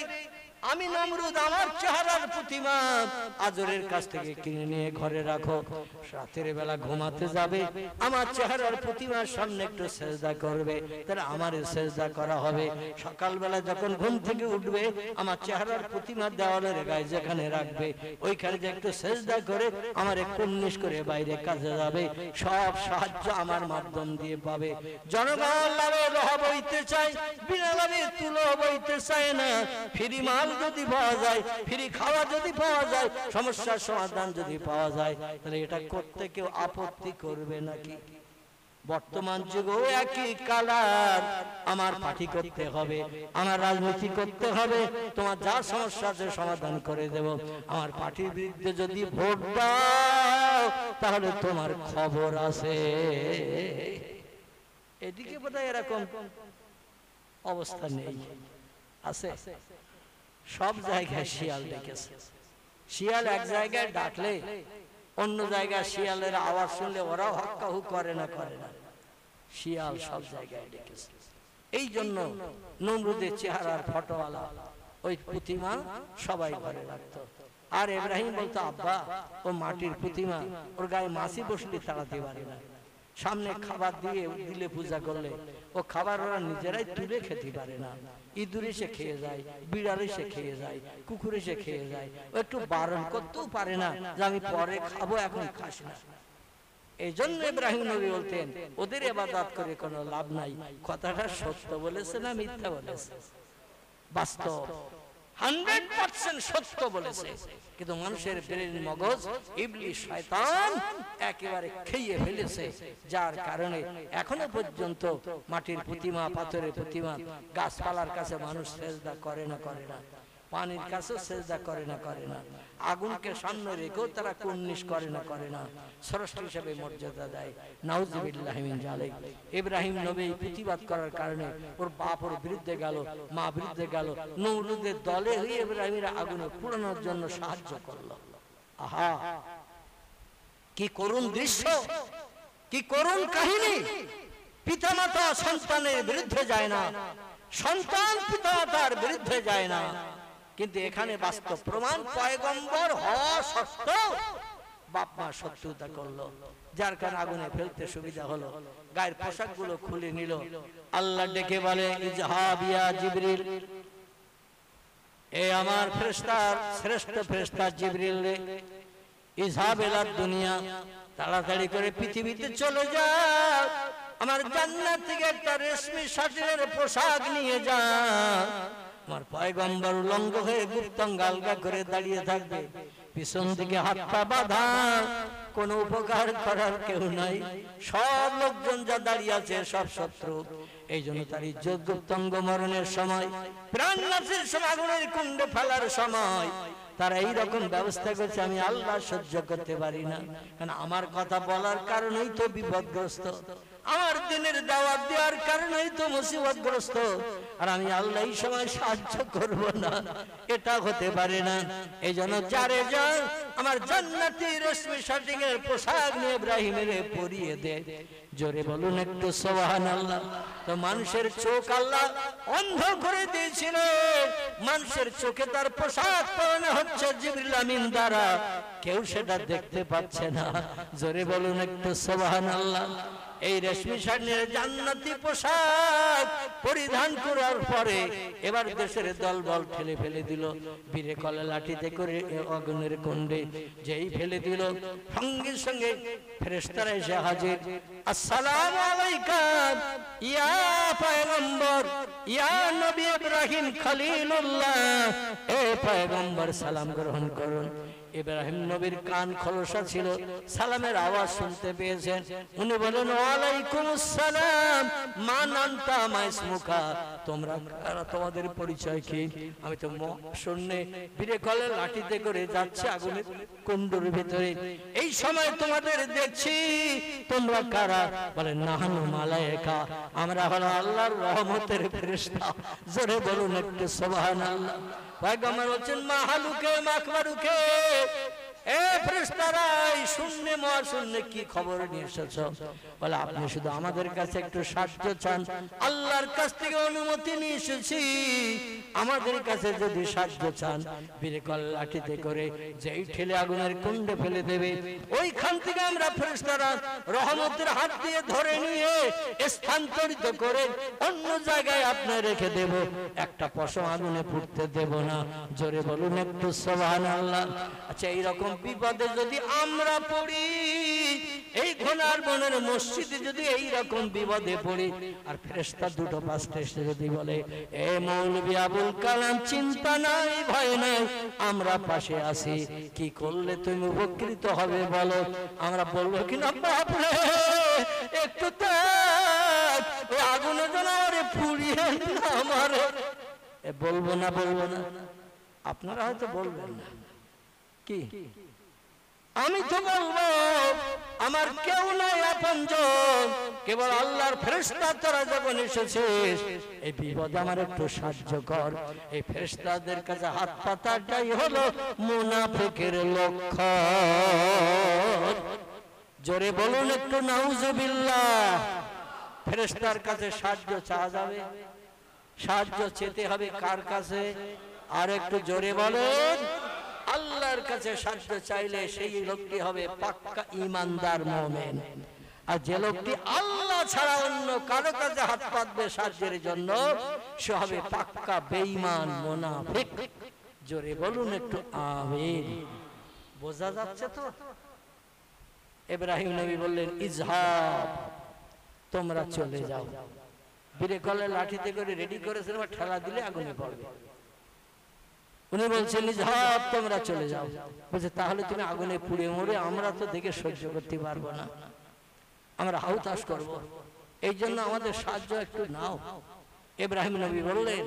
আমি নমরুদ আমার চেহারার প্রতিমা আজরের কাছ থেকে কিনে নিয়ে ঘরে রাখো, রাতের বেলা ঘুমাতে যাবে আমার চেহারার প্রতিমার সামনে একটু সেজদা করবে, তাহলে আমারে সেজদা করা হবে। সকালবেলা যখন ঘুম থেকে উঠবে আমার চেহারার প্রতিমা দেওয়ালের গায়ে যেখানে রাখবে ওইখানে যে একটু সেজদা করে আমার একটু নিশ করে বাইরে কাজে যাবে, সব সাহায্য আমার মাধ্যম দিয়ে পাবে। জনগণ লাভে লোহ বইতে চাই, বিনা লাভে তুলো বইতে চায় না। ফ্রি মাল যদি পাওয়া যায়, ফ্রি খাওয়া যদি পাওয়া যায়, সমস্যার সমাধান যদি পাওয়া যায়, তাহলে এটা করতে কেউ আপত্তি করবে নাকি? বর্তমান যুগেও একই কালার। আমার পার্টি করতে হবে, আমার রাজনীতি করতে হবে, তোমার যা সমস্যা আছে সমাধান করে দেব। আমার পার্টির বিরুদ্ধে যদি ভোট দাও তাহলে তোমার খবর আছে। এদিকে বোধহয় এরকম অবস্থা নেই, আছে? সব জায়গায় শিয়াল ডেকেছে। শিয়াল এক জায়গায় ডাকলে অন্য জায়গায় শিয়ালের আওয়াজ শুনলে ওরাও হক্কাহু করে না, করে না। শিয়াল সব জায়গায় ডেকেছে। এই জন্য নমরুদের চেহারার ফটোওয়ালা ওই প্রতিমা সবাই ঘরে রাখতো। আর ইব্রাহিম বলতো, আব্বা ও মাটির প্রতিমা, ওর গায়ে মাছি বসলে তাড়াতে পারে না। সামনে খাবার দিয়ে দিলে পূজা করলে ও খাবার ওরা নিজেরাই তুলে খেতে পারে না। ইঁদুর এসে খেয়ে যায়, বিড়াল এসে খেয়ে যায়, কুকুর এসে খেয়ে যায়। ও একটু বারণ করতেও পারে না যে আমি পরে খাবো, এখন খাস না। এই জন্য ইব্রাহিম নবী বলতেন, ওদের ইবাদত করে কোনো লাভ নাই। কথাটা সত্য বলেছে না মিথ্যা বলেছে? বাস্তব, 100% সত্য বলেছে। কিন্তু মানুষের ব্রেন, মগজ, ইবলিস, শয়তান একেবারে খেয়ে ফেলেছে। যার কারণে এখনো পর্যন্ত মাটির প্রতিমা, পাথরের প্রতিমা, গাছপালার কাছে মানুষ সেজদা করে না, করে না। পানির কাছে সেজদা করে না, করে না। আগুনকে সামনে রেখেও তারা কুর্নিশ করে না, করে না। স্রষ্টা হিসেবে মর্যাদা দেয়। নাউজুবিল্লাহি মিন যালিক। ইব্রাহিম নবী প্রতিবাদ করার কারণে ওর বাপ ওর বিরুদ্ধে গেল, মা বিরুদ্ধে গেল। নমরুদের দলে হয়ে ইব্রাহিমের আগুনে পোড়ানোর জন্য সাহায্য করলো। আহা, কি করুণ দৃশ্য, কি করুণ কাহিনী! পিতামাতা সন্তানের বিরুদ্ধে যায় না, সন্তান পিতামাতার বিরুদ্ধে যায় না। কিন্তু এখানে বাস্তব প্রমাণ, পয়গম্বর হওয়া সত্ত্বেও বাপ মা শত্রুতা করলো, যার কারণে আগুনে ফেলতে সুবিধা হলো। গায়ের পোশাকগুলো খুলে নিল। আল্লাহ ডেকে বলে, ইজহাব ইয়া জিবরিল, এ আমার ফেরেশতার শ্রেষ্ঠ ফেরেশতা জিবরিল রে, ইজহাব ইলা দুনিয়া, তাড়াতাড়ি করে পৃথিবীতে চলে যাও। আমার জান্নাত থেকে একটা রেশমি শাটিনের পোশাক নিয়ে যা। আমার পয়গম্বর উলঙ্গ হয়ে গুপ্তাঙ্গ আলগা করে দাঁড়িয়ে থাকবে, পিছন দিকে হাত পা বাঁধা, কোন উপকার করার কেউ নাই। সব লোকজন যা দাঁড়িয়ে আছে সব শত্রু। এই জন্য তার ইজ্জত গুপ্তাঙ্গ মরণের সময়, প্রাণ নাশের সময়, আগুনের কুণ্ডে ফেলার সময় তারা এইরকম ব্যবস্থা করছে। আমি আল্লাহ সহ্য করতে পারি না, কারণ আমার কথা বলার কারণেই তো বিপদগ্রস্ত, আমার দিনের দাওয়াত দেওয়ার কারণেই তো মুসিবতগ্রস্ত। আর আমি আল্লাহ এই সময় সাহায্য করব না, এটা হতে পারে না। এই জন্য যারে যা আমার জান্নাতি রেশমি শাটিনের পোশাক নিয়ে ইব্রাহিমের পরিয়ে দে। জোরে বলুন একটু সুবহানাল্লাহ। তো মানুষের চোখ আল্লাহ অন্ধ করে দিয়েছিল, মানুষের চোখে তার পোশাক পরানো হচ্ছে জিবরিল আমিন দ্বারা, কেউ সেটা দেখতে পাচ্ছে না। জোরে বলুন একটু সুবহানাল্লাহ। এই রেশমি শাটিনের জান্নাতি পোশাক পরিধান করার পরে এবার দেশের দলবল ঠেলে ফেলে দিল বীরে কলে লাঠিতে করে আগুনের কুণ্ডে। যেই ফেলে দিল, সঙ্গে সঙ্গে ফেরেশতারা এসে হাজির। আসসালামু আলাইকা ইয়া পয়গম্বর, ইয়া নবী ইব্রাহিম খলিলুল্লাহ, এ পয়গম্বর সালাম গ্রহণ করুন। ইব্রাহিম নবীর কান খোলসা ছিল, সালামের আওয়াজ শুনতে পেয়েছেন। উনি বলেন, ওয়ালাইকুম আসসালাম, মান আনতা মা ইসমুকা, তোমরা কারা, তোমাদের পরিচয় কি? আমি তো শুনে বীরে কলে লাঠিতে করে যাচ্ছে আগুনের কুণ্ডের ভিতরে, এই সময় তোমাদের দেখছি, তোমরা কারা? বলেন, নাহানু মালায়েকা, আমরা হলো আল্লাহর রহমতের ফেরেশতা। জোরে বলুন একটু সুবহানাল্লাহ। পয়গম্বর বলছেন, মাহালুকে মাখবারুকে, এ ফেরেশতারা শূন্য মহাশূন্য কি খবর নিয়ে এসেছো? বলে, আপনি শুধু আমাদের কাছে একটু সাহায্য চান, আল্লাহর কাছ থেকে অনুমতি নিয়ে এসেছি। আমাদের কাছে যদি সাহায্য চান, বীরে কলে লাঠিতে করে যেই ঠেলে আগুনের কুণ্ডে ফেলে দেবে, ওইখান থেকে আমরা ফেরেশতারা রহমতের হাত দিয়ে ধরে নিয়ে স্থানান্তরিত করে অন্য জায়গায় আপনার রেখে দেব, একটা পশম আগুনে পুড়তে দেব না। জোরে বলুন একটু সুবহানাল্লাহ। আচ্ছা, এইরকম বিপদে যদি আমরা পড়ি, এই ঘোনার বনের মসজিদে যদি এই রকম বিপদে পড়ি আর ফেরেশতা দুটো পাঁচটা এসে যদি বলে এ মৌলভী আবুল কালাম চিন্তা নাই ভয় নাই আমরা পাশে আছি, কি করলে তুমি উপকৃত হবে বলো? আমরা বলবো কিনা বাপরে একটু তাক ওই আগুনে যেন আমারে পুড়িয়ে আমার বলবো না আপনারা হয়তো বলবেন না, কি আমি তো বলবো আমার কেউ নাই আপনজন, কেবল আল্লাহর ফেরেশতা তোরা যখন এসেছিস এই বিপদে আমার একটু সাহায্য কর। এই ফেরেশতাদের কাছে হাত পাতাটাই হলো মুনাফিকের লক্ষণ। জোরে বলুন একটু নাউজুবিল্লাহ। ফেরেশতার কাছে সাহায্য চাওয়া যাবে, সাহায্য চেতে হবে কার কাছে? আর একটু জোরে বলেন। আল্লাহর কাছে সাহায্য চাইলে সেই লোকটি হবে পাক্কা ঈমানদার মুমিন। আর যে লোকটি আল্লাহ ছাড়া অন্য কারো কাছে হাত পাতবে সাহায্যের জন্য সে হবে পাক্কা বেঈমান মুনাফিক। জোরে বলুন একটু আমিন। বোঝা যাচ্ছে তো? ইব্রাহিম নবী বললেন ইজহাব, তোমরা চলে যাও। বীরে কলে লাঠিতে করে রেডি করেছিলেন, ঠেলা দিলে আগুনে পড়বে। উনি বলছেন ইজহাব, তোমরা চলে যাও। বলছে তাহলে তুমি আগুনে পুড়ে মরে আমরা তো দেখে সহ্য করতে পারবো না, আমরা হাউতাস করব, এই জন্য আমাদের সাহায্য একটু নাও। ইব্রাহিম নবী বললেন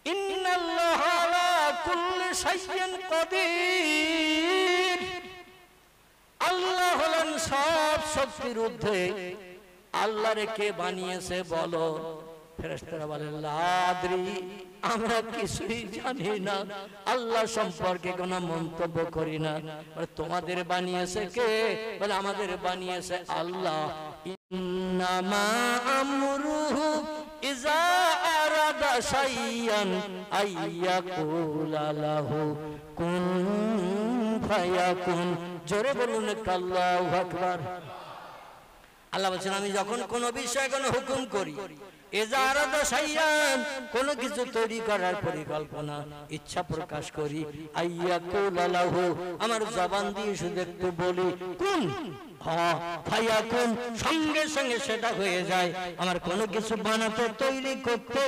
ইন্নাল্লাহা আলা কুল্লি শাইইন কাদির, আল্লাহ হলেন সব শক্তির ঊর্ধ্বে। আল্লাহরে কে বানিয়েছে বলো? ফেরেশতারা বলেন লা আদরি, আমরা কিছুই জানি না, আল্লাহ সম্পর্কে কোনো মন্তব্য করি না। তোমাদের বানিয়েছে কে? বলে আমাদের বানিয়েছে আল্লাহ। ইন্নামা আমরুহু ইজা আরাদা শাইয়ান আইয়াকুলা লাহু কুন ফায়াকুন। জোরে বলুন আল্লাহু আকবার। আল্লাহ বলেন আমি যখন কোনো বিষয়ে কোনো হুকুম করি, কোনো কিছু তৈরি করার পরিকল্পনা ইচ্ছা প্রকাশ করি, আমার জবান দিয়ে শুধু একটু বলি কুন ফায়াকুন, সঙ্গে সঙ্গে সেটা হয়ে যায়। আমার কোনো কিছু বানাতে তৈরি করতে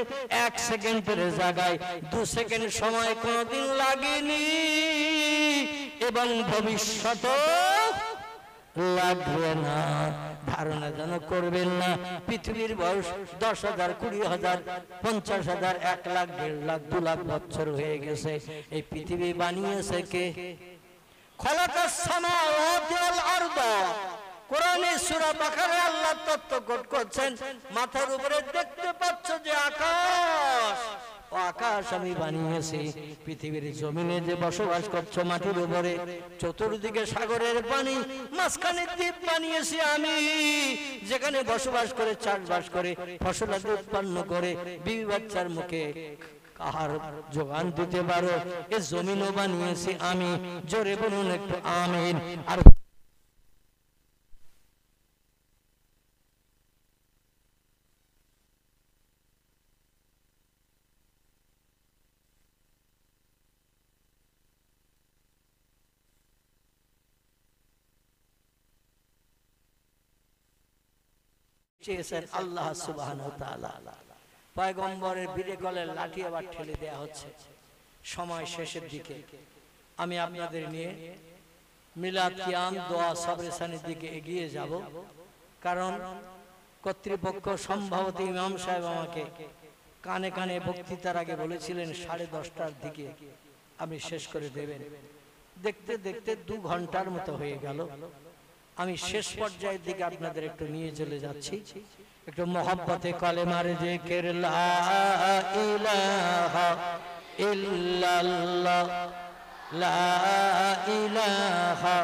1 সেকেন্ডের জায়গায় 2 সেকেন্ড সময় কোনোদিন লাগেনি এবং ভবিষ্যতে লাগবে না। ধারণা যেন করবেন না পৃথিবীর বয়স 10,000, 20,000, 50,000, 1 লাখ, 1.5 লাখ, 2 লাখ বছর হয়ে গেছে। এই পৃথিবী বানিয়েছে কে? খলাকাস সামাওয়াতি ওয়াল আরদ। কোরআনে সূরা বাকারায় আল্লাহ তত্ত্ব করছেন মাথার উপরে দেখতে পাচ্ছ যে আকাশ, আকাশ আমি বানিয়েছি। পৃথিবীর জমিনে যে বসবাস করছো মাটির উপরে, চতুর্দিকে সাগরের পানি, মাঝখানে দ্বীপ বানিয়েছি আমি, যেখানে বসবাস করে চাষবাস করে ফসলাদি উৎপন্ন করে বিবি বাচ্চার মুখে আহার যোগান দিতে পারো। এ জমিনও বানিয়েছি আমি। জোরে বলুন একটু আমিন। আর চেয়েছেন আল্লাহ সুবহানাহু ওয়া তাআলা। পয়গম্বরের বীরে গলের লাঠি আবার ঠেলে দেয়া হচ্ছে সময় শেষের দিকে। আমি আপনাদের নিয়ে মিলাদ কিয়াম দোয়া সবরেসানির দিকে এগিয়ে যাব, কারণ কর্তৃপক্ষ সম্ভবত ইমাম সাহেব আমাকে কানে কানে বক্তৃতার আগে বলেছিলেন 10:30টার দিকে আপনি শেষ করে দেবেন। দেখতে দেখতে 2 ঘন্টার মতো হয়ে গেল। আমি শেষ পর্যায়ের দিকে আপনাদের একটু নিয়ে চলে যাচ্ছি। একটু মহব্বতে কলেমার জিকির লা ইলাহা ইল্লাল্লাহ, লা ইলাহা,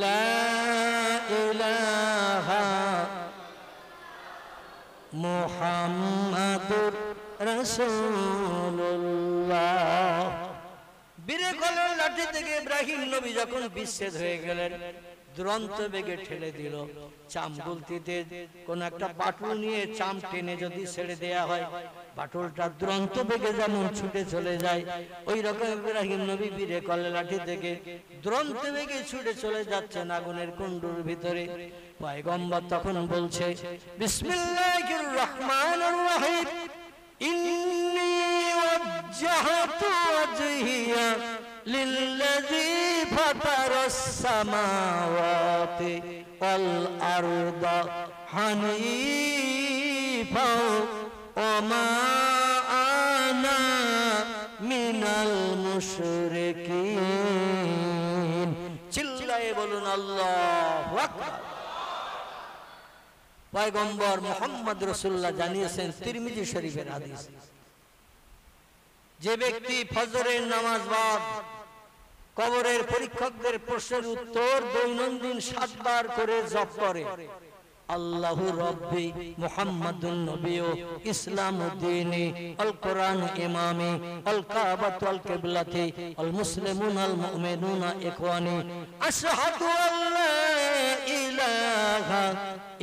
লা ইলাহা মুহাম্মাদুর রাসূলুল্লাহ। বীরে গলের লাঠি থেকে ইব্রাহিম নবী যখন বিচ্ছেদ হয়ে গেলেন, দুরন্ত বেগে ঠেলে দিল। চাম গুলতিতে কোন একটা বাটুল নিয়ে চাম টেনে যদি ছেড়ে দেয়া হয়, বাটুলটা দুরন্ত বেগে যেমন ছুটে চলে যায়, ওই রকম ইব্রাহিম নবী বীরে কলে লাঠি থেকে দুরন্ত বেগে ছুটে চলে যাচ্ছেন আগুনের কুণ্ডুর ভিতরে। পয়গম্বর তখন বলছে, বিসমিল্লাহির রহমানির রহিম, ইন্নী ওয়াজ্জাহতু ওয়াজহিয়া লিল্লাযী ফাতারাস সামাওয়াতি ওয়াল আরদা হানিফা ওয়া মা আনা মিনাল মুশরিকিন। চিল্লায়ে বলুন আল্লাহু আকবার। পয়গম্বর মুহাম্মদ রাসূলুল্লাহ জানিয়েছেন, তিরমিজি শরীফের হাদিস, যে ব্যক্তি ফজরের নামাজ বাদ কবরের পরীক্ষকদের প্রশ্নের উত্তর দৈনন্দিন 7 বার করে জপ করে, আল্লাহু রব্বি মুহাম্মাদুন নবিয়্যু ইসলামু দীনি আল কোরআন ইমামি আল কাবাতু আল কিবলাতি আল মুসলিমুনা আল মুমিনুনা ইখওয়ানি আশহাদু আল্লা ইলাহা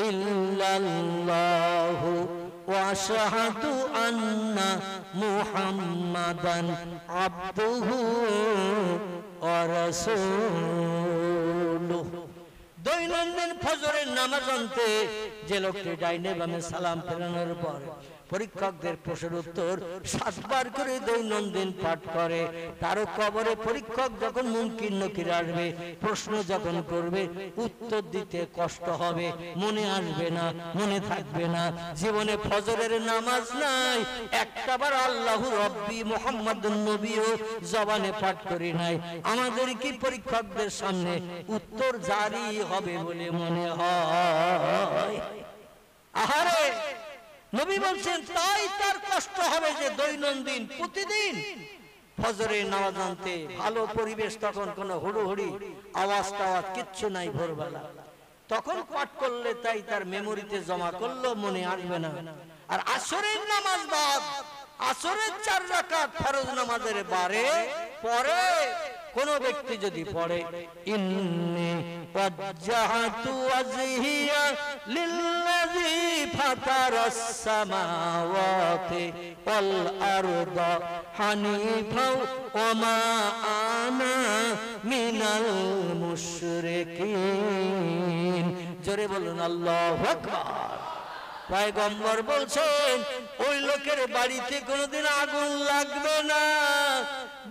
ইল্লাল্লাহু ওয়া আশহাদু আন্না মুহাম্মাদান আবদুহু ওয়া রাসূলুহু। দৈনন্দিন ফজরের নামাজ আনতে যে লোকটি ডাইনে বামে সালাম ফেরানোর পর পরীক্ষকদের প্রশ্নের উত্তর 7 বার করে দৈনন্দিন পাঠ করে, তারও কবরে পরীক্ষক যখন মুনকির নকির আসবে, প্রশ্ন যখন করবে, উত্তর দিতে কষ্ট হবে, মনে আসবে না, মনে থাকবে না। জীবনে ফজরের নামাজ নাই, একটাবার আল্লাহু রব্বি মুহাম্মাদুন নবিয়্যু জবানে পাঠ করি নাই, আমাদের কি পরীক্ষকদের সামনে উত্তর জারি হবে বলে মনে হয়? আহারে, নবী বলছেন তাই তার কষ্ট হবে যে দৈনন্দিন প্রতিদিন ফজরের নামাজ আনতে ভালো পরিবেশ, তখন কোনো হুড়োহুড়ি আওয়াজ টাওয়াজ কিচ্ছু নাই ভোরবেলা, তখন পাঠ করলে তাই তার মেমোরিতে জমা করলো, মনে আসবে না। আর আসরের নামাজ বাদ আসরের 4 রাকাত ফরজ নামাজের বারে পরে কোন ব্যক্তি যদি পড়ে, ইন্নী ওয়াজ্জাহতু ওয়াজহিয়া লিল্লাযী ফাতারাস সামাওয়াতি ওয়াল আরদা হানিফা ওয়া মা আনা মিনাল মুশরিকিন। জোরে বলুন আল্লাহু আকবার। পয়গম্বর বলছেন, ওই লোকের বাড়িতে কোনোদিন আগুন লাগবে না,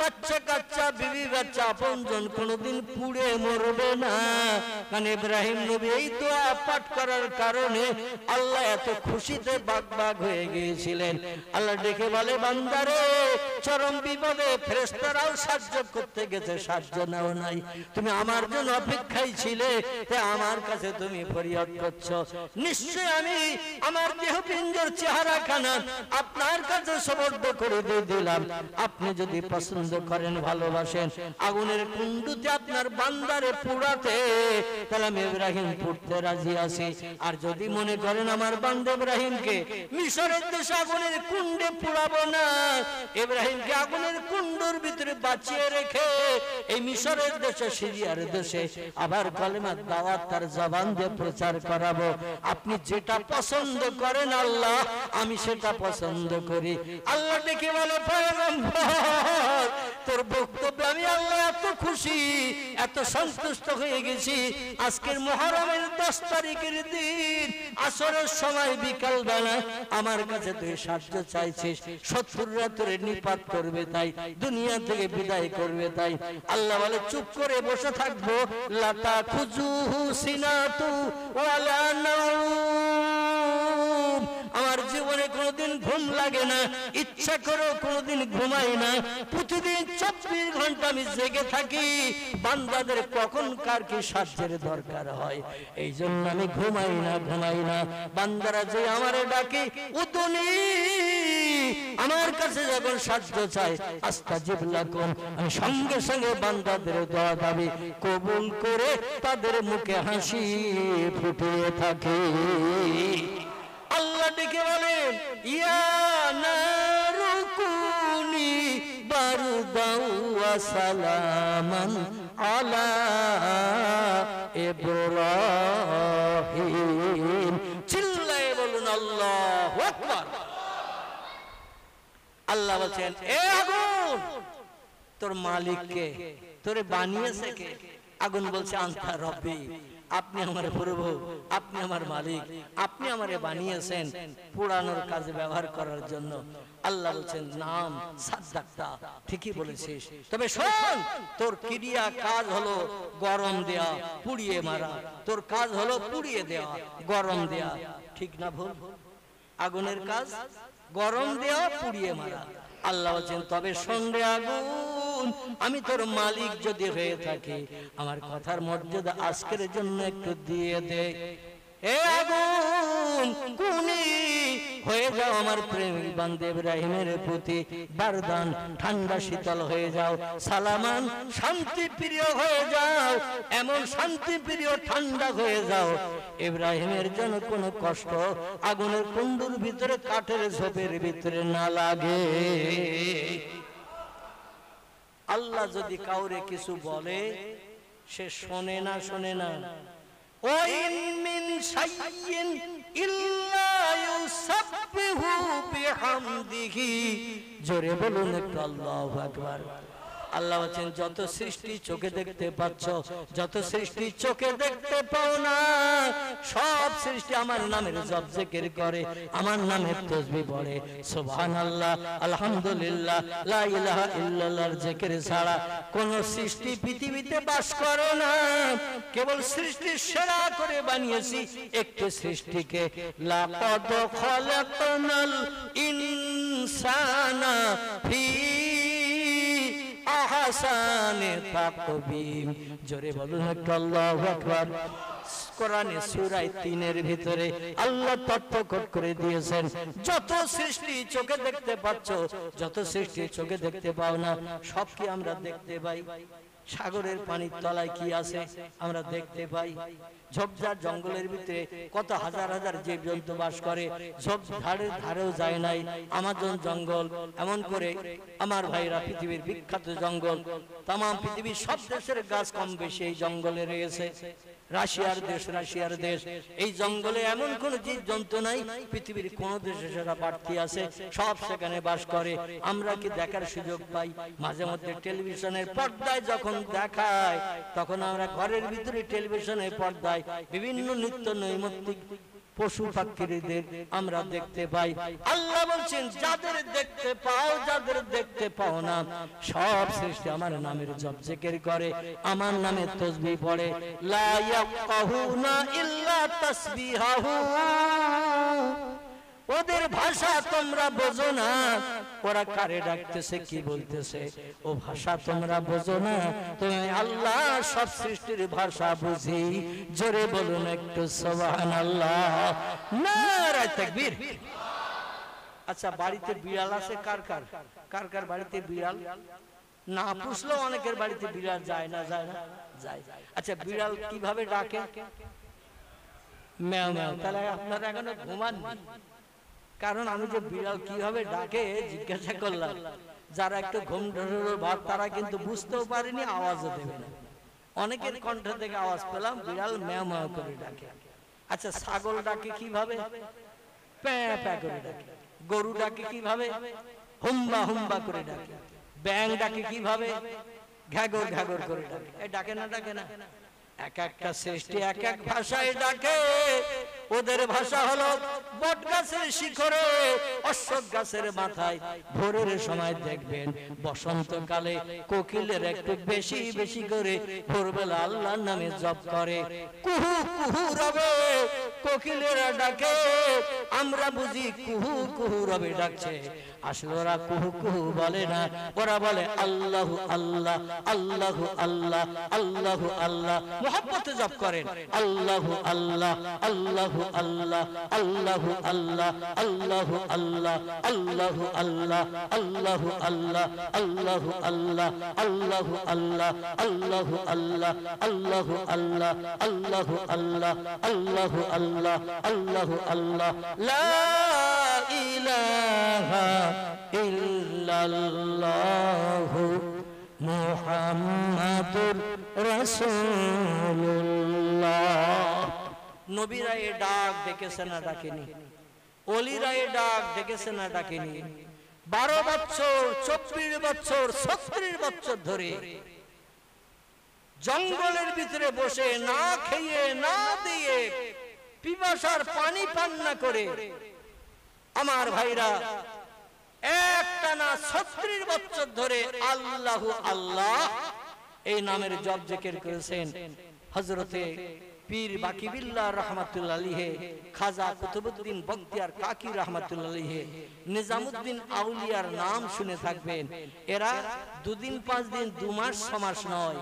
বাচ্চা কাচ্চা বিবি বাচ্চা আপনজন কোনোদিন পুড়ে মরবে না। কারণ ইব্রাহিম নবী এই দোয়া পাঠ করার কারণে আল্লাহ এত খুশিতে বাগবাগ হয়ে গিয়েছিলেন। আল্লাহ ডেকে বলে, বান্দারে, চরম বিপদে ফেরেশতারাও সাহায্য করতে গেছে, সাহায্য নাও নাই, তুমি আমার জন্য অপেক্ষায় ছিলে, তাই আমার কাছে তুমি ফরিয়াদ করছো। নিশ্চয় আমি আমার দেহপিঞ্জর চেহারা খানা আপনার কাছে সমর্থ করে দিয়ে দিলাম। আপনি যদি পছন্দ করেন, ভালোবাসেন, আগুনের কুণ্ডুতে আপনার বান্দারে পুড়াতে, তাহলে আমি ইব্রাহিম পুড়তে রাজি আছি। আর যদি মনে করেন আমার বান্দা ইব্রাহিমকে মিশরের দেশে আগুনের কুণ্ডে পুড়াবো না, ইব্রাহিমকে আগুনের কুণ্ডুর ভিতরে বাঁচিয়ে রেখে এই মিশরের দেশে, সিরিয়ার দেশে আবার কালেমার দাওয়াত তার জবান দিয়ে প্রচার করাবো, আপনি যেটা পছন্দ করেন আল্লাহ, আমি সেটা পছন্দ করি। আল্লাহ ডেকে বলে, পয়গম্বর, তোর বক্তব্যে আমি আল্লাহ এত খুশি, এত সন্তুষ্ট হয়ে গেছি। আজকের মুহররমের 10 তারিখের দিন আসরের সময় বিকাল বেলা আমার কাছে তুই সাহায্য চাইছিস, শত্রুরা তোরে নিপাত করবে তাই, দুনিয়া থেকে বিদায় করবে তাই। আল্লাহ বলে, চুপ করে বসে থাকবো, লাতা খুজুহু সিনাতু ওয়ালা নাউম। আমার জীবনে কোনোদিন ঘুম লাগে না, ইচ্ছা করে কোনোদিন ঘুমাই না, প্রতিদিন 24 ঘন্টা আমি জেগে থাকি। বান্দাদের কখন কার কি সাহায্যের দরকার হয়, এই জন্য আমি ঘুমাই না। বান্দারা যে আমারে ডাকে, উদুনি, আমার কাছে যখন সাহায্য চাই, আস্তাজিব লাকুম, আমি সঙ্গে সঙ্গে বান্দাদের দোয়া দাবি কবুল করে তাদের মুখে হাসি ফুটিয়ে থাকে। আল্লাহ ডেকে বলেন, ইয়া নারুকুনি বারদাও ওয়া সালামান আলা ইব্রাহিম। চিল্লায়ে বলুন আল্লাহু আকবার। আল্লাহ বলছেন, এ আগুন, তোর মালিক কে? তোরে বানিয়েছে কে? আগুন বলছে, আনতা রব্বি, আপনি আমার প্রভু, আপনি আমার মালিক, আপনি আমারে বানিয়েছেন পোড়ানোর কাজে ব্যবহার করার জন্য। আল্লাহ বলছেন, নাম সাদ্দাক্তা, ঠিকই বলেছিস, তবে শোন, তোর ক্রিয়া কাজ হলো গরম দেয়া, পুড়িয়ে মারা। তোর কাজ হলো পুড়িয়ে দেওয়া, গরম দেয়া, ঠিক না ভুল? আগুনের কাজ গরম দেওয়া, পুড়িয়ে মারা। আল্লাহ বলছেন, তবে শোন রে আগুন, আমি তোর মালিক যদি হয়ে থাকি, আমার কথার মর্যাদা আজকের জন্য একটু দিয়ে দে। এ আগুন, কুনি হয়ে যাও আমার প্রেমিক বান্দা ইব্রাহিমের প্রতি বারদান, ঠান্ডা শীতল হয়ে যাও, সালামান, শান্তি প্রিয় হয়ে যাও, এমন শান্তি প্রিয় ঠান্ডা হয়ে যাও ইব্রাহিমের জন্য কোনো কষ্ট আগুনের কুণ্ডুর ভিতরে, কাঠের ঝোপের ভিতরে না লাগে। আল্লাহ যদি কাউরে কিছু বলে, সে শোনে না, শোনে না। ওয়াইন মিন শাইইন ইল্লা ইউসাব্বিহু বিহামদিহি। জোরে বলুন একটু আল্লাহু আকবার। আল্লাহ বলেন, যত সৃষ্টি চোখে দেখতে পাচ্ছ, যত সৃষ্টি চোখে দেখতে পাও না, সব সৃষ্টি আমার নামের জপ জিকির করে, আমার নামের তাসবিহ পড়ে। সুবহানাল্লাহ, আলহামদুলিল্লাহ, লা ইলাহা ইল্লাল্লাহর জিকির ছাড়া কোন সৃষ্টি পৃথিবীতে বাস করে না। কেবল সৃষ্টির সেরা করে বানিয়েছি একটি সৃষ্টিকে, লাকাদ খালাকনাল ইনসানা ফি আহসানে তাকবীম। জোরে বলুন একটু আল্লাহু আকবার। কোরআনে সূরা 3 এর ভিতরে আল্লাহ তথ্য কোট করে দিয়েছেন, যত সৃষ্টি চোখে দেখতে পাচ্ছ, যত সৃষ্টি চোখে দেখতে পাও না, সব কি আমরা দেখতে পাই? সাগরের পানির তলায় কি আছে আমরা দেখতে পাই। ঝোপঝাড় জঙ্গলের ভিতরে কত হাজার হাজার জীবজন্তু বাস করে, ঝোপঝাড়ের ধারেও যায় নাই আমাজন জঙ্গল। এমন করে আমার ভাইরা, পৃথিবীর বিখ্যাত জঙ্গল, তাম পৃথিবীর সব দেশের গাছ কম বেশি এই জঙ্গলে রয়েছে। রাশিয়ার দেশ, এই জঙ্গলে এমন কোন জীব জন্তু নাই পৃথিবীর কোন দেশে সেটা প্রার্থী আছে, সব সেখানে বাস করে। আমরা কি দেখার সুযোগ পাই? মাঝে মধ্যে টেলিভিশনের পর্দায় যখন দেখায়, তখন আমরা ঘরের ভিতরে টেলিভিশনের পর্দায় বিভিন্ন নিত্য নৈমিত্তিক পশু পাখিদের আমরা দেখতে পাই। আল্লাহ বলছেন, যাদের দেখতে পাও, যাদের দেখতে পাও না, সব সৃষ্টি আমার নামের জপ জিকির করে, আমার নামে তাসবিহ পড়ে। লা ইয়াফকাহুনা ইল্লা তাসবিহাহু। ওদের ভাষা তোমরা বোঝো না, ওরা কারে ডাকতেছে, কি বলতেছে, ও ভাষা তোমরা বোঝো না, তুমি আল্লাহ সব সৃষ্টির ভাষা বুঝি। জোরে বলুন একটু সুবহানাল্লাহ, নারে তাকবীর। আচ্ছা, বাড়িতে বিড়াল আছে কার কার? কার কার বাড়িতে বিড়াল? না পুষলেও অনেকের বাড়িতে বিড়াল যায় না, যায় না, যায়। আচ্ছা, বিড়াল কিভাবে ডাকে? ম্যাও ম্যাও। তাহলে আপনারা এখনো ঘুমাননি? কারণ আমি যে বিড়াল কিভাবে ডাকে জিজ্ঞাসা করলাম, যারা একটু ঘুম ঢোড়ার ভাব, তারা কিন্তু বুঝতেও পারেনি, আওয়াজও দেবে না। অনেকের কণ্ঠ থেকে আওয়াজ পেলাম বিড়াল ম্যাও ম্যাও করে ডাকে। আচ্ছা, ছাগল ডাকে কিভাবে? প্যাঁ প্যাঁ করে ডাকে। গরু ডাকে কিভাবে? হুম্বা হুম্বা করে ডাকে। ব্যাং ডাকে কিভাবে? ঘ্যাগর ঘ্যাগর করে ডাকে। এই ডাকে না, ডাকে না? এক একটা সৃষ্টি এক এক ভাষায় ডাকে। ওদের ভাষা হলো বট গাছের শিখরে, অশ্বত্থ গাছের মাথায়। ভোরের সময় দেখবেন বসন্তকালে কোকিলের একটু বেশি বেশি করে ভোরবেলা আল্লাহর নামে জপ করে। কুহু কুহু রবে কোকিলেরা ডাকে, আমরা বুঝি কুহু কুহু রবে ডাকছে। আসলে ওরা কুহু কুহু বলে না, ওরা বলে আল্লাহু আল্লাহ, আল্লাহু আল্লাহ, আল্লাহু আল্লাহ। মুহাব্বতে জপ করেন, আল্লাহু আল্লাহ, আল্লাহু আল্লাহ, আল্লাহু আল্লাহ, আল্লাহু আল্লাহ, আল্লাহু আল্লাহ, আল্লাহু আল্লাহ, আল্লাহু আল্লাহ, আল্লাহু আল্লাহ, আল্লাহু আল্লাহ, আল্লাহু আল্লাহ, আল্লাহু আল্লাহ, আল্লাহু আল্লাহ, আল্লাহু আল্লাহ। লা ইলাহা ইল্লাল্লাহু মুহাম্মাদুর রাসূলুল্লাহ। নবীরা এ ডাক ডেকেছে না ডাকেনি? ওলিরা এ ডাক ডেকেছে না ডাকেনি? 12 বছর 24 বছর 36 বছর ধরে জঙ্গলের ভিতরে বসে না খেয়ে না দিয়ে পিপাসার পানি পান না করে আমার ভাইরা একটানা 36 বছর ধরে আল্লাহু আল্লাহ এই নামের জপ জিকির করেছেন। হযরতে পীর বাকিবিল্লাহ রাহমাতুল্লাহ আলাইহি, খাজা কুতুবউদ্দিন বখতিয়ার কাকি রাহমাতুল্লাহ আলাইহি, নিজামউদ্দিন আউলিয়ার নাম শুনে থাকবেন। এরা 2 দিন 5 দিন 2 মাস 6 মাস নয়,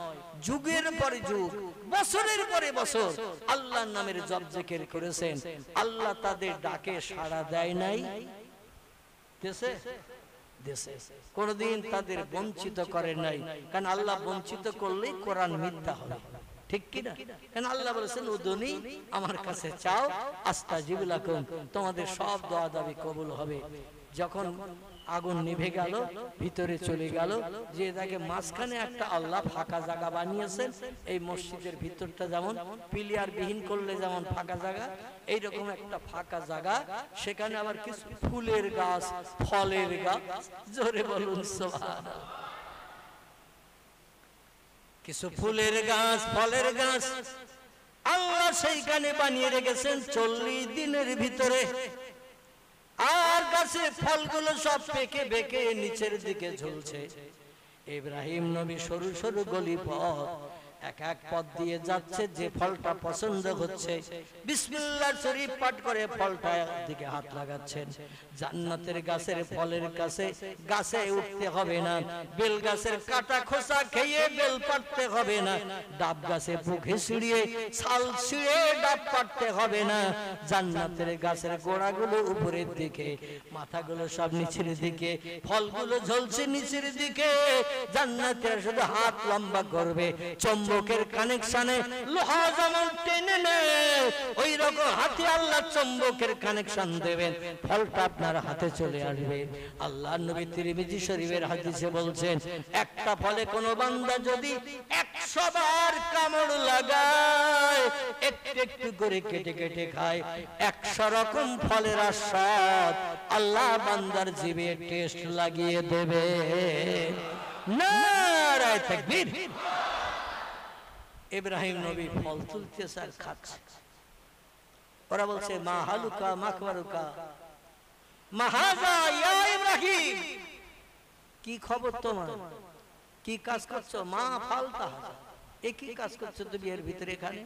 যুগের পরে যুগ, বছরের পরে বছর আল্লাহর নামের জপ জিকির করেছেন। আল্লাহ তাদের ডাকে সাড়া দেয় নাই? দেশে দেশে কোনদিন তাদের বঞ্চিত করে নাই। কারণ আল্লাহ বঞ্চিত করলেই কোরআন মিথ্যা হবে, ঠিক কি না? কারণ আল্লাহ বলেছেন উদুনি, আমার কাছে চাও, আস্তাজিব লাকুম, তোমাদের সব দোয়া দাবি কবুল হবে। যখন আগুন নিভে গেল, ভিতরে চলে গেল, যে দেখে মাঝখানে একটা আল্লাহ ফাঁকা জায়গা বানিয়েছেন। এই মসজিদের ভিতরটা যেমন পিলিয়ার বিহীন করলে যেমন ফাঁকা জায়গা, এইরকম একটা ফাঁকা জায়গা, সেখানে আবার কিছু ফুলের গাছ, ফলের গাছ, জোরে বলুন সুবহানাল্লাহ, কিছু ফুলের গাছ, ফলের গাছ আল্লাহ সেইখানে বানিয়ে রেখেছেন 40 দিনের ভিতরে। আর গাছে ফলগুলো সব পেকে বেঁকে নিচের দিকে ঝুলছে। ইব্রাহিম নবী সরু সরু গলি পথ এক এক পথ দিয়ে যাচ্ছে, যে ফলটা পছন্দ হচ্ছে বিসমিল্লাহ শরীফ পাঠ করে ফলটার দিকে হাত লাগাচ্ছেন। জান্নাতের গাছের ফলের কাছে গাছে উঠতে হবে না, বেল গাছের কাটা খোসা খেয়ে বেল পাড়তে হবে না, ডাব গাছে বুকে ছিঁড়িয়ে ছাল ছিঁড়ে ডাব পাড়তে হবে না। জান্নাতের গাছের গোড়াগুলো উপরের দিকে, মাথাগুলো সব নিচের দিকে, ফলগুলো ঝলছে নিচের দিকে। জান্নাতের শুধু হাত লম্বা করবে, চুম্বকের কানেকশনে লোহা যেমন টেনে নেয় ওই রকম হাতে আল্লাহ চুম্বকের কানেকশন দেবেন, ফলটা আপনার হাতে চলে আসবে। আল্লাহ নবী তিরমিজি শরীফের হাদিসে বলছেন, একটা ফলে কোন বান্দা যদি 100 বার কামড় লাগায়, একটু একটু করে কেটে কেটে খায়, 100 রকম ফলের আস্বাদ আল্লাহ বান্দার জিভে টেস্ট লাগিয়ে দেবে। নারায়ে তাকবীর। ইব্রাহিম নবী ফল তুলতেছে আর খাচ্ছে। ওরা বলছে মা হালুকা মাকবারুকা মাহাজা ইয়া ইব্রাহিম, কি খবর তোমার, কি কাজ করছো? মা ফালতা হাজা, এ কি কাজ করছো তুমি এর ভিতরে এখানে?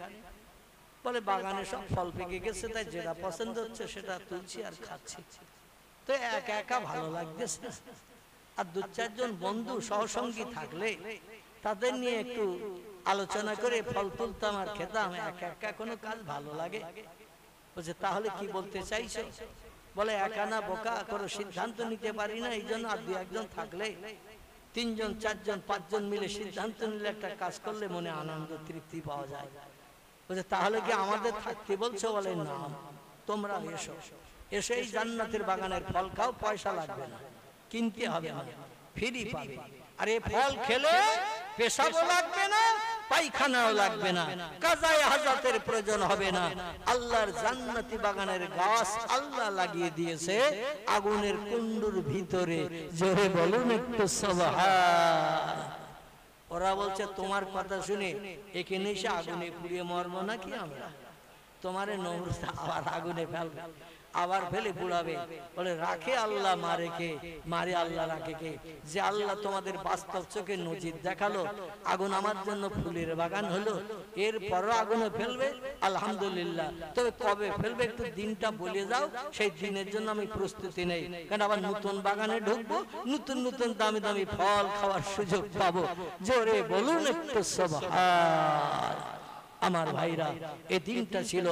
বলে বাগানে সব ফল পেকে গেছে, তাই যেটা পছন্দ হচ্ছে সেটা তুলছি আর খাচ্ছি। তো একা একা ভালো লাগতেছে না, আর 2-4 জন বন্ধু সহসঙ্গী থাকলে তাদের নিয়ে একটু আলোচনা করে ফল তুলতাম আর খেতাম, একা একা কোনো কাজ ভালো লাগে? বলছে তাহলে কি বলতে চাইছো? বলে একা না বোকা, কোনো সিদ্ধান্ত নিতে পারি না, এই জন্য আর 2-1 জন থাকলে, 3 জন 4 জন 5 জন মিলে সিদ্ধান্ত নিলে একটা কাজ করলে মনে আনন্দ তৃপ্তি পাওয়া যায়। বলছে তাহলে কি আমাদের থাকতে বলছো? বলে না, তোমরা এসো, এসে এই জান্নাতের বাগানের ফল খাও, পয়সা লাগবে না, কিনতে হবে না, ফ্রি পাবে। আর এই ফল খেলে পেশাবও লাগবে না, পায়খানাও লাগবে না, কাজায়ে হাজাতের প্রয়োজন হবে না। আল্লাহর জান্নাতি বাগানের গাছ আল্লাহ লাগিয়ে দিয়েছে আগুনের কুণ্ডুর ভিতরে। জোরে বলুন একটু সুবহান। ওরা বলছে তোমার কথা শুনে এখানে এসে আগুনে পুড়িয়ে মরবো নাকি আমরা? তোমারে নমরুদ আবার আগুনে ফেলবে, আবার ফেলে পুড়াবে। বলে রাখে আল্লাহ মারে কে? মারে আল্লাহ রাখে কে? যে আল্লাহ তোমাদের বাস্তব চোখে নজির দেখালো, আগুন আমার জন্য ফুলের বাগান হলো, এরপরও আগুনে ফেলবে, আলহামদুলিল্লাহ। তবে কবে ফেলবে একটু দিনটা বলে যাও, সেই দিনের জন্য আমি প্রস্তুতি নেই। কারণ আবার নতুন বাগানে ঢুকবো, নতুন নতুন দামি দামি ফল খাওয়ার সুযোগ পাবো। জোরে বলুন একটু সুবহান। আমার ভাইরা, এই দিনটা ছিল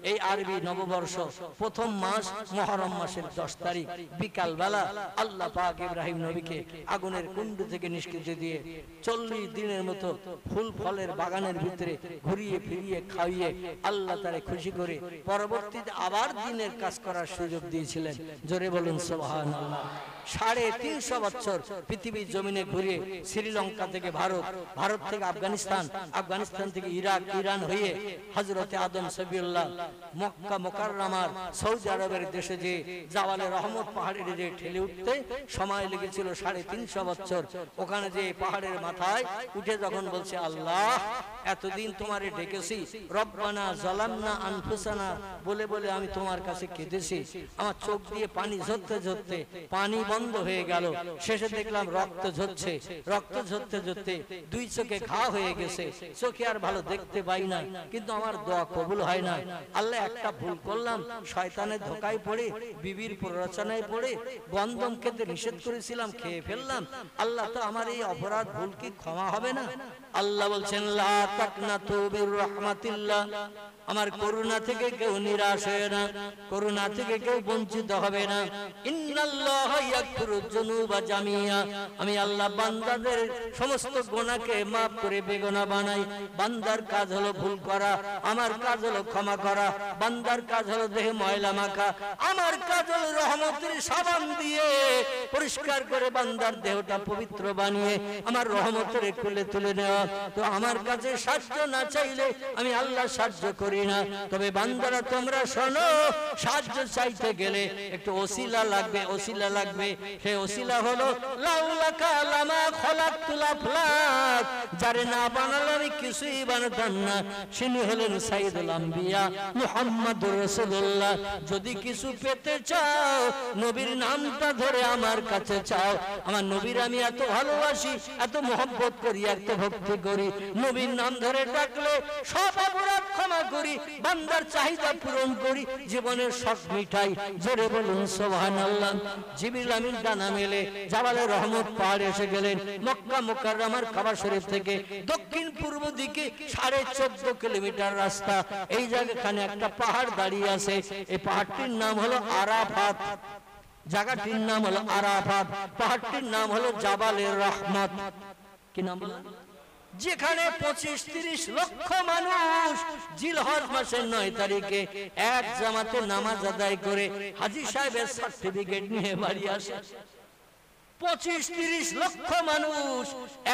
এই আরবি নববর্ষ প্রথম মাস মুহররম মাসের 10 তারিখ বিকাল বেলা আল্লাহ পাক ইব্রাহিম নবীকে আগুনের কুণ্ড থেকে নিষ্কৃতি দিয়ে 40 দিনের মতো ফুল ফলের বাগানের ভিতরে ঘুরিয়ে ফিরিয়ে খাইয়ে আল্লাহ তারে খুশি করে পরবর্তীতে আবার দিনের কাজ করার সুযোগ দিয়েছিলেন। জোরে বলুন সুবহানাল্লাহ। 350 বছর পৃথিবীর জমিনে ঘুরে শ্রীলঙ্কা থেকে ভারত, ভারত থেকে আফগানিস্তান, আফগানিস্তান থেকে ইরাক, ইরান হয়ে হযরতে আদম সফিউল্লাহ মক্কা মুকাররমার সৌদি আরবের দেশে যে জাবালে রহমত পাহাড়ের যে ঠেলে উঠতে সময় লেগেছিল 350 বছর। ওখানে যে পাহাড়ের মাথায় উঠে যখন বলছে আল্লাহ এতদিন তোমারে ডেকেছি, রব্বানা জালামনা আনফুসানা বলে বলে আমি তোমার কাছে কেঁদেছি, আমার চোখ দিয়ে পানি ঝরতে ঝরতে পানি বন্ধ হয়ে গেল, শেষে দেখলাম রক্ত ঝরছে, রক্ত ঝরতে ঝরতে দুই চোখে ঘা হয়ে গেছে, চোখে আর ভালো দেখতে পাই না, কিন্তু আমার দোয়া কবুল হয় না। আল্লাহ একটা ভুল করলাম, শয়তানের ধোকায় পড়ে বিবির প্ররোচনায় পড়ে গন্ধম খেতে নিষেধ করেছিলাম, খেয়ে ফেললাম। আল্লাহ তো আমার এই অপরাধ ভুল কি ক্ষমা হবে না? আল্লাহ বলছেন লা তাকনাতু বির রাহমাতিল্লাহ, আমার করুণা থেকে কেউ নিরাশ হয় না, করুণা থেকে কেউ বঞ্চিত হবে না। ইন্নাল্লাহা ইয়াগফিরুয যুনুবা জামিয়া, আমি আল্লাহ বান্দাদের সমস্ত গুনাহকে maaf করে বেগুনা বানাই। বান্দার কাজ হলো ভুল করা, আমার কাজ হলো ক্ষমা করা। বান্দার কাজ হলো দেহে ময়লা মাখা, আমার কাজ হলো রহমতের সাবান দিয়ে পরিষ্কার করে বান্দার দেহটা পবিত্র বানিয়ে আমার রহমতের কোলে তুলে নেওয়া। তো আমার কাছে সাহায্য না চাইলে আমি আল্লাহ সাহায্য করি না। তবে বান্দারা তোমরা শোনো, সাহায্য চাইতে গেলে একটু ওসিলা লাগবে, ওসিলা লাগবে। সেই ওসিলা হলো লাউলাকা লামা খলাকতুল আফলাক, যারে না বানালে আমি কিছুই বানাতাম না। তিনি হলেন সাইয়্যিদুল আম্বিয়া মুহাম্মদুর রাসূলুল্লাহ। যদি কিছু পেতে চাও নবীর নামটা ধরে আমার কাছে চাও। আমার নবীর আমি এত ভালোবাসি, এত মহব্বত করি, এত ভক্তি করি। নবীর নাম ধরে ডাকলে সব অপরাধ ক্ষমা করি, বান্দার চাহিদা পূরণ করি, জীবনের শখ মিঠাই। জোরে বলুন সুবহানাল্লাহ। জিবরিল আমিন ডানা মেলে জাবালে রহমত পাহাড়ে এসে গেলেন। মক্কা মুকাররমার কাবা শরীফ থেকে দক্ষিণ পূর্ব দিকে 14.5 কিলোমিটার রাস্তা। এই জায়গাখানে একটা পাহাড় দাঁড়িয়ে আছে, এই পাহাড়টির নাম হলো আরাফাত। জায়গাটির নাম হলো আরাফাত, পাহাড়টির নাম হলো জাবালে রহমত। কি নাম বলেন? যেখানে 25-30 লক্ষ মানুষ জিলহজ মাসের 9 তারিখে এক জামাতে নামাজ আদায় করে হাজী সাহেবের সার্টিফিকেট নিয়ে বাড়ি আসে। 25-30 লক্ষ মানুষ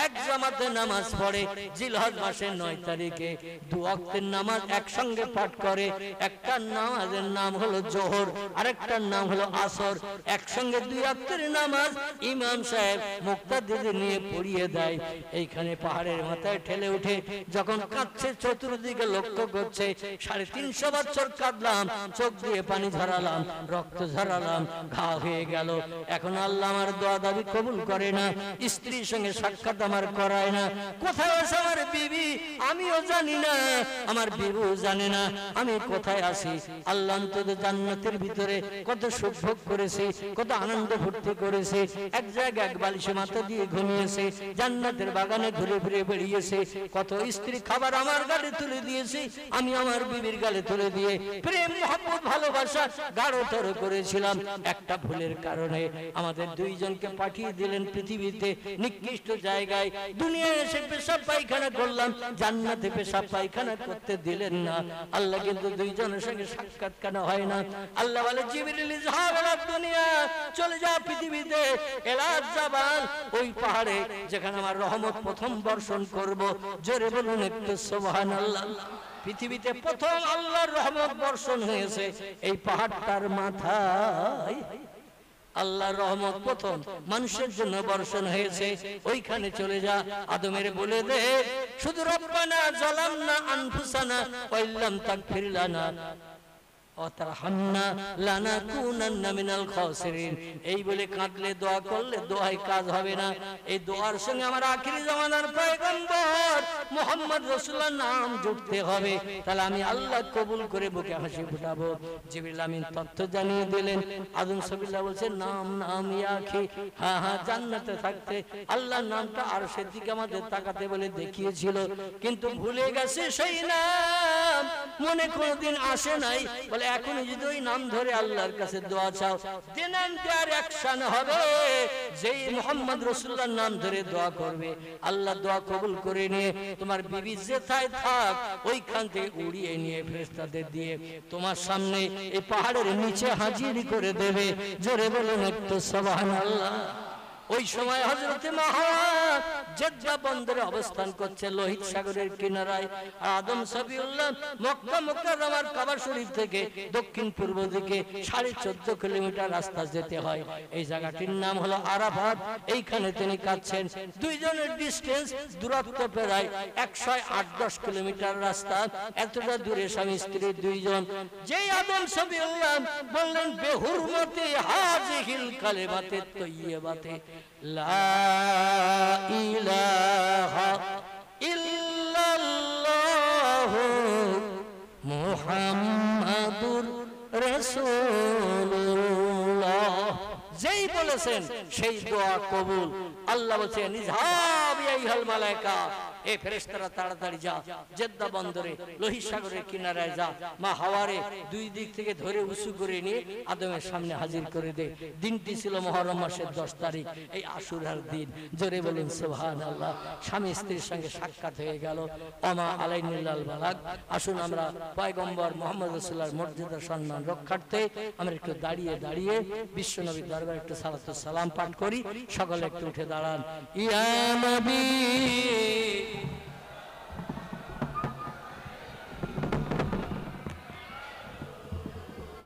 এক জামাতে নামাজ পড়ে জিলহজ মাসের 9 তারিখে। 2 ওয়াক্তের নামাজ একসঙ্গে পাঠ করে। একটা নামাজের নাম হলো জোহর, আরেকটার নাম হলো আসর। একসঙ্গে 2 ওয়াক্তের নামাজ ইমাম সাহেব মুক্তাদিদের নিয়ে পড়িয়ে দেয়। এইখানে পাহাড়ের মাথায় ঠেলে উঠে যখন কাঁদছে, চতুর্দিকে লক্ষ্য করছে। 350 বছর কাঁদলাম, চোখ দিয়ে পানি ঝরালাম, রক্ত ঝরালাম, ঘা হয়ে গেল। এখন আল্লাহ আমার দোয়া দাবি কবুল করে না, স্ত্রীর সঙ্গে সাক্ষাৎ আমার করায় না। কোথায় আছে আমার বিবি আমিও জানি না, আমার বিবু জানে না আমি কোথায় আছি। আল্লাহ অন্তত জান্নাতের ভিতরে কত সুখ ভোগ করেছে, কত আনন্দ ফুর্তি করেছে। এক জায়গায় এক বালিশে মাথা দিয়ে ঘুমিয়েছে, জান্নাতের বাগানে ঘুরে ঘুরে বেরিয়েছে। কত স্ত্রী খাবার আমার গালে তুলে দিয়েছে, আমি আমার বিবির গালে তুলে দিয়ে প্রেম মহব্বত ভালোবাসা গাঢ়তর করেছিলাম। একটা ভুলের কারণে আমাদের দুইজনকে পাঠিয়ে দিলেন পৃথিবীতে নিকৃষ্ট জায়গায়। দুনিয়ায় এসে পেশাব পায়খানা করলাম, জান্নাতে পেশাব পায়খানা করতে দিলেন না। আল্লাহ কিন্তু দুইজনের সঙ্গে সাক্ষাৎ কেন হয় না? আল্লাহ বলে জিবরিল ইযহাব ইলা দুনিয়া, চলে যা পৃথিবীতে, এলা জাবাল, ওই পাহাড়ে যেখানে আমার রহমত প্রথম বর্ষণ করব। জোরে বলুন একটু সুবহানাল্লাহ। পৃথিবীতে প্রথম আল্লাহর রহমত বর্ষণ হয়েছে এই পাহাড়টার মাথায়। আল্লাহর রহমত প্রথম মানুষের জন্য বর্ষণ হয়েছে। ওইখানে চলে যা, আদমের বলে দে শুধু রব্বানা জালামনা আনফুসানা ওয়া ইল্লাম তাগফির লানা এই বলে কাঁদলে দোয়া করলে দোয়ায় কাজ হবে না। এই দোয়ার সঙ্গে আমার আখিরি জামানার পয়গম্বর মুহাম্মদ রাসূলুল্লাহর নাম জুড়তে হবে, তাহলে আমি আল্লাহ কবুল করে বুকে হাসি ফুটাবো। জিবরিল আমিন তথ্য জানিয়ে দিলেন। আদম সবিল্লাহ বলছে নাম নাম ইয়াখি, হ্যাঁ হ্যাঁ জান্নাতে থাকতে আল্লাহর নামটা আরশের দিকে আমাদের তাকাতে বলে দেখিয়েছিল, কিন্তু ভুলে গেছে সেই নাম, মনে কোনোদিন আসে নাই। বলে এখন যদি ওই নাম ধরে আল্লাহর কাছে দোয়া চাও, দেনান দেয়ার অ্যাকশন হবে। যেই মুহাম্মদ রাসূলুল্লাহর নাম ধরে দোয়া করবে আল্লাহ দোয়া কবুল করে নিয়ে তোমার বিবি যেথায় থাক ওইখান থেকে উড়িয়ে নিয়ে ফেরেশতাদের দিয়ে তোমার সামনে এই পাহাড়ের নিচে হাজির করে দেবে। জোরে বলুন একটু সুবহানাল্লাহ। ওই সময় হযরত হাওয়া জেদ্দা বন্দরে অবস্থান করছে, লোহিত সাগরের কিনারায়। আদম সফিউল্লাহ মক্কা মুকাররমার কাবা শরীফ থেকে দক্ষিণ পূর্ব দিকে 14.5 কিলোমিটার রাস্তা যেতে হয়। এই জায়গাটির নাম হলো আরাফাত। এইখানে তিনি কাঁদছেন। দুইজনের ডিসটেন্স দূরত্ব প্রায় 108-10 কিলোমিটার রাস্তা। এতটা দূরে স্বামী স্ত্রী দুইজন। যেই আদম সফিউল্লাহ বললেন বেহুরমতি হাযিহিল কালিমাতে তাইয়্যিবাতে লা ইলাহা ইল্লাল্লাহু মুহাম্মাদুর রাসূলুল্লাহ, যেই বলেছেন সেই দোয়া কবুল। আল্লাহ বলেছেন ইযহাব ইয়া আইয়ুহাল মালায়েকা, এই ফেরেশতারা তাড়াতাড়ি যা, জেদ্দা বন্দরে লোহিত সাগরের কিনারায় যা, মা হাওয়ারে দুই দিক থেকে ধরে উঁচু করে নিয়ে আদমের সামনে হাজির করে দে। দিনটি ছিল মুহররম মাসের 10 তারিখ, এই আশুরার দিন। জোরে বলেন সুবহানাল্লাহ। স্বামী স্ত্রীর সঙ্গে সাক্ষাৎ হয়ে গেল। ওমা আলাইনাল বালাগ। আসুন আমরা পয়গম্বর মুহাম্মদ রাসূলুল্লাহর মর্যাদা সম্মান রক্ষার্থে আমরা একটু দাঁড়িয়ে দাঁড়িয়ে বিশ্বনবীর দরবারে একটু সালাতু সালাম পাঠ করি। সকলে একটু উঠে দাঁড়ান। ইয়া নবী